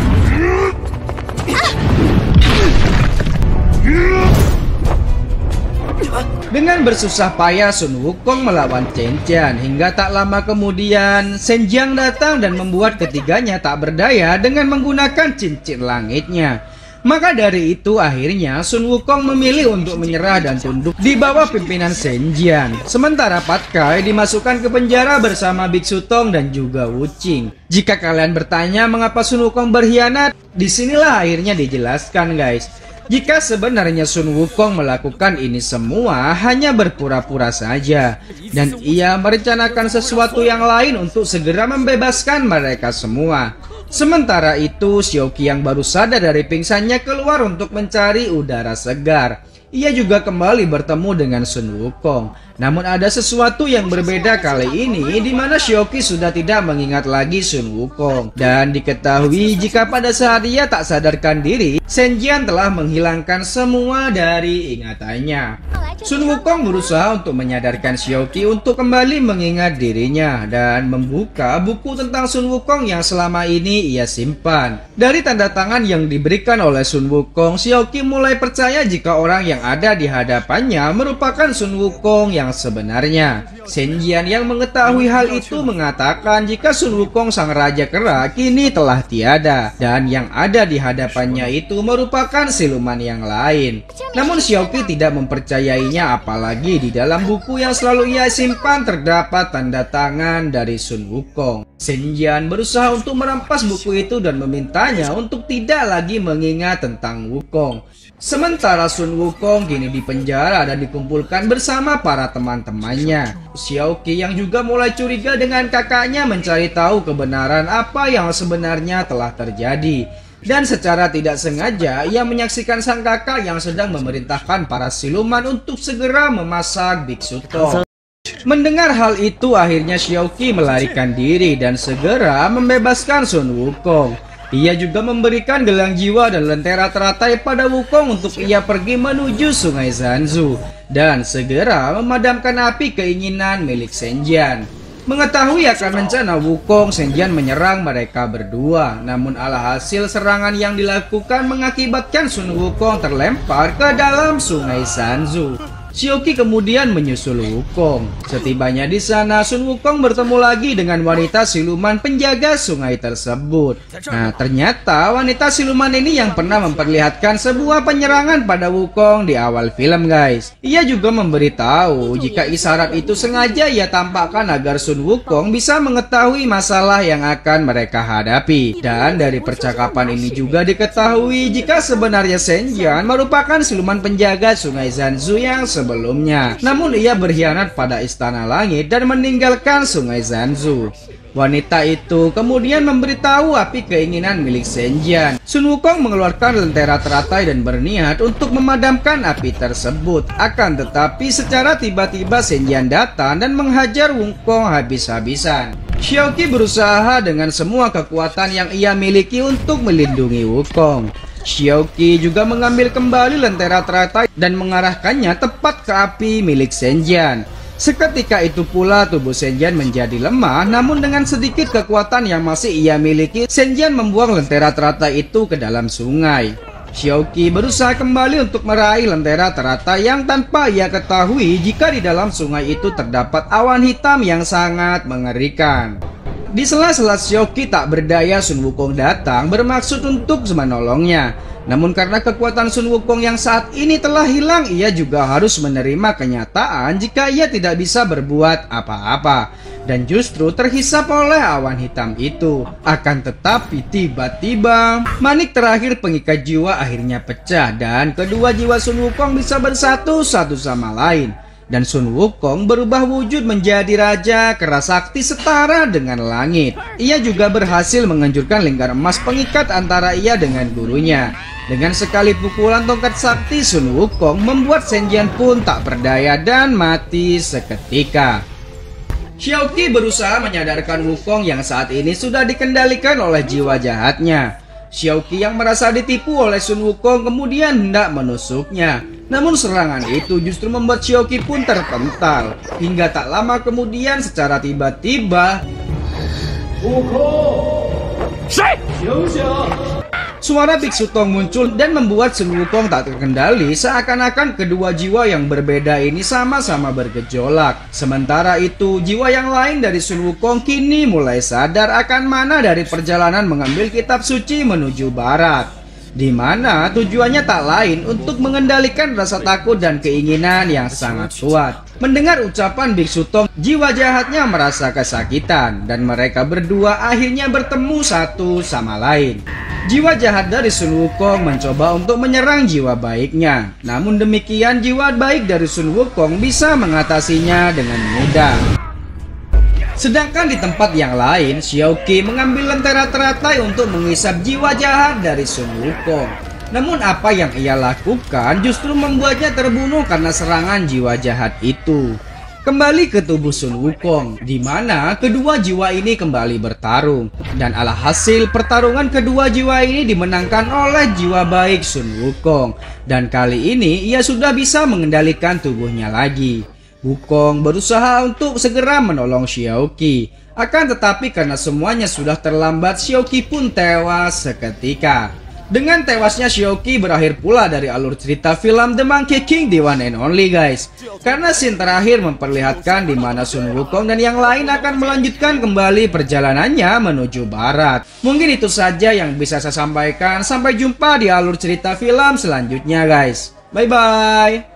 Dengan bersusah payah Sun Wukong melawan Chen Qian hingga tak lama kemudian Shen Jiang datang dan membuat ketiganya tak berdaya dengan menggunakan cincin langitnya. Maka dari itu akhirnya Sun Wukong memilih untuk menyerah dan tunduk di bawah pimpinan Shen Jiang. Sementara Pat Kai dimasukkan ke penjara bersama Biksu Tong dan juga Wu Qing. Jika kalian bertanya mengapa Sun Wukong berkhianat, disinilah akhirnya dijelaskan guys. Jika sebenarnya Sun Wukong melakukan ini semua hanya berpura-pura saja, dan ia merencanakan sesuatu yang lain untuk segera membebaskan mereka semua. Sementara itu Xiaoqi yang baru sadar dari pingsannya keluar untuk mencari udara segar. Ia juga kembali bertemu dengan Sun Wukong. Namun ada sesuatu yang berbeda kali ini, di mana Xiaoqi sudah tidak mengingat lagi Sun Wukong. Dan diketahui jika pada saat ia tak sadarkan diri, Shen Jian telah menghilangkan semua dari ingatannya. Sun Wukong berusaha untuk menyadarkan Xiaoqi untuk kembali mengingat dirinya dan membuka buku tentang Sun Wukong yang selama ini ia simpan. Dari tanda tangan yang diberikan oleh Sun Wukong, Xiaoqi mulai percaya jika orang yang ada di hadapannya merupakan Sun Wukong yang sebenarnya. Shen Jian yang mengetahui hal itu mengatakan jika Sun Wukong sang raja kera kini telah tiada dan yang ada di hadapannya itu merupakan siluman yang lain. Namun Xiaoqi tidak mempercayainya, apalagi di dalam buku yang selalu ia simpan terdapat tanda tangan dari Sun Wukong. Shen Jian berusaha untuk merampas buku itu dan memintanya untuk tidak lagi mengingat tentang Wukong. Sementara Sun Wukong kini dipenjara dan dikumpulkan bersama para teman-temannya. Xiaoqi yang juga mulai curiga dengan kakaknya mencari tahu kebenaran apa yang sebenarnya telah terjadi. Dan secara tidak sengaja ia menyaksikan sang kakak yang sedang memerintahkan para siluman untuk segera memasak Biksu Tong. Mendengar hal itu akhirnya Xiaoqi melarikan diri dan segera membebaskan Sun Wukong. Ia juga memberikan gelang jiwa dan lentera teratai pada Wukong untuk ia pergi menuju sungai Zanzu dan segera memadamkan api keinginan milik Shen Jian. Mengetahui akan rencana Wukong, Senjian menyerang mereka berdua. Namun alhasil serangan yang dilakukan mengakibatkan Sun Wukong terlempar ke dalam sungai Sanzu. Xiaoqi kemudian menyusul Wukong. Setibanya di sana, Sun Wukong bertemu lagi dengan wanita siluman penjaga sungai tersebut. Nah, ternyata wanita siluman ini yang pernah memperlihatkan sebuah penyerangan pada Wukong di awal film, guys. Ia juga memberitahu jika isyarat itu sengaja ia tampakkan agar Sun Wukong bisa mengetahui masalah yang akan mereka hadapi. Dan dari percakapan ini juga diketahui jika sebenarnya Senjian merupakan siluman penjaga sungai Zanzu yang sebelumnya. Namun ia berkhianat pada Istana Langit dan meninggalkan sungai Zanzu. Wanita itu kemudian memberitahu api keinginan milik Senjian. Sun Wukong mengeluarkan lentera teratai dan berniat untuk memadamkan api tersebut. Akan tetapi secara tiba-tiba Senjian datang dan menghajar Wukong habis-habisan. Xiaoqi berusaha dengan semua kekuatan yang ia miliki untuk melindungi Wukong. Xiaoqi juga mengambil kembali lentera teratai dan mengarahkannya tepat ke api milik Senjian. Seketika itu pula tubuh Senjian menjadi lemah, namun dengan sedikit kekuatan yang masih ia miliki, Senjian membuang lentera teratai itu ke dalam sungai. Xiaoqi berusaha kembali untuk meraih lentera teratai yang tanpa ia ketahui jika di dalam sungai itu terdapat awan hitam yang sangat mengerikan. Di sela-sela Xiaoqi tak berdaya, Sun Wukong datang bermaksud untuk menolongnya. Namun karena kekuatan Sun Wukong yang saat ini telah hilang, ia juga harus menerima kenyataan jika ia tidak bisa berbuat apa-apa. Dan justru terhisap oleh awan hitam itu. Akan tetapi tiba-tiba manik terakhir pengikat jiwa akhirnya pecah dan kedua jiwa Sun Wukong bisa bersatu satu sama lain. Dan Sun Wukong berubah wujud menjadi raja kerasakti setara dengan langit. Ia juga berhasil menghancurkan lingkar emas pengikat antara ia dengan gurunya. Dengan sekali pukulan tongkat sakti, Sun Wukong membuat Senjian pun tak berdaya dan mati seketika. Xiaoqi berusaha menyadarkan Wukong yang saat ini sudah dikendalikan oleh jiwa jahatnya. Xiaoqi yang merasa ditipu oleh Sun Wukong kemudian hendak menusuknya. Namun serangan itu justru membuat Xiaoqi pun terpental. Hingga tak lama kemudian secara tiba-tiba suara Biksu Tong muncul dan membuat Sun Wukong tak terkendali, seakan-akan kedua jiwa yang berbeda ini sama-sama bergejolak. Sementara itu, jiwa yang lain dari Sun Wukong kini mulai sadar akan mana dari perjalanan mengambil kitab suci menuju barat, di mana tujuannya tak lain untuk mengendalikan rasa takut dan keinginan yang sangat kuat. Mendengar ucapan Biksu Tong, jiwa jahatnya merasa kesakitan dan mereka berdua akhirnya bertemu satu sama lain. Jiwa jahat dari Sun Wukong mencoba untuk menyerang jiwa baiknya. Namun demikian jiwa baik dari Sun Wukong bisa mengatasinya dengan mudah. Sedangkan di tempat yang lain, Xiaoqi mengambil lentera teratai untuk menghisap jiwa jahat dari Sun Wukong. Namun apa yang ia lakukan justru membuatnya terbunuh karena serangan jiwa jahat itu. Kembali ke tubuh Sun Wukong, di mana kedua jiwa ini kembali bertarung. Dan alhasil pertarungan kedua jiwa ini dimenangkan oleh jiwa baik Sun Wukong. Dan kali ini ia sudah bisa mengendalikan tubuhnya lagi. Wukong berusaha untuk segera menolong Xiaoqi. Akan tetapi karena semuanya sudah terlambat, Xiaoqi pun tewas seketika. Dengan tewasnya Xiaoqi berakhir pula dari alur cerita film The Monkey King di One and Only, guys. Karena scene terakhir memperlihatkan di mana Sun Wukong dan yang lain akan melanjutkan kembali perjalanannya menuju barat. Mungkin itu saja yang bisa saya sampaikan. Sampai jumpa di alur cerita film selanjutnya, guys. Bye-bye.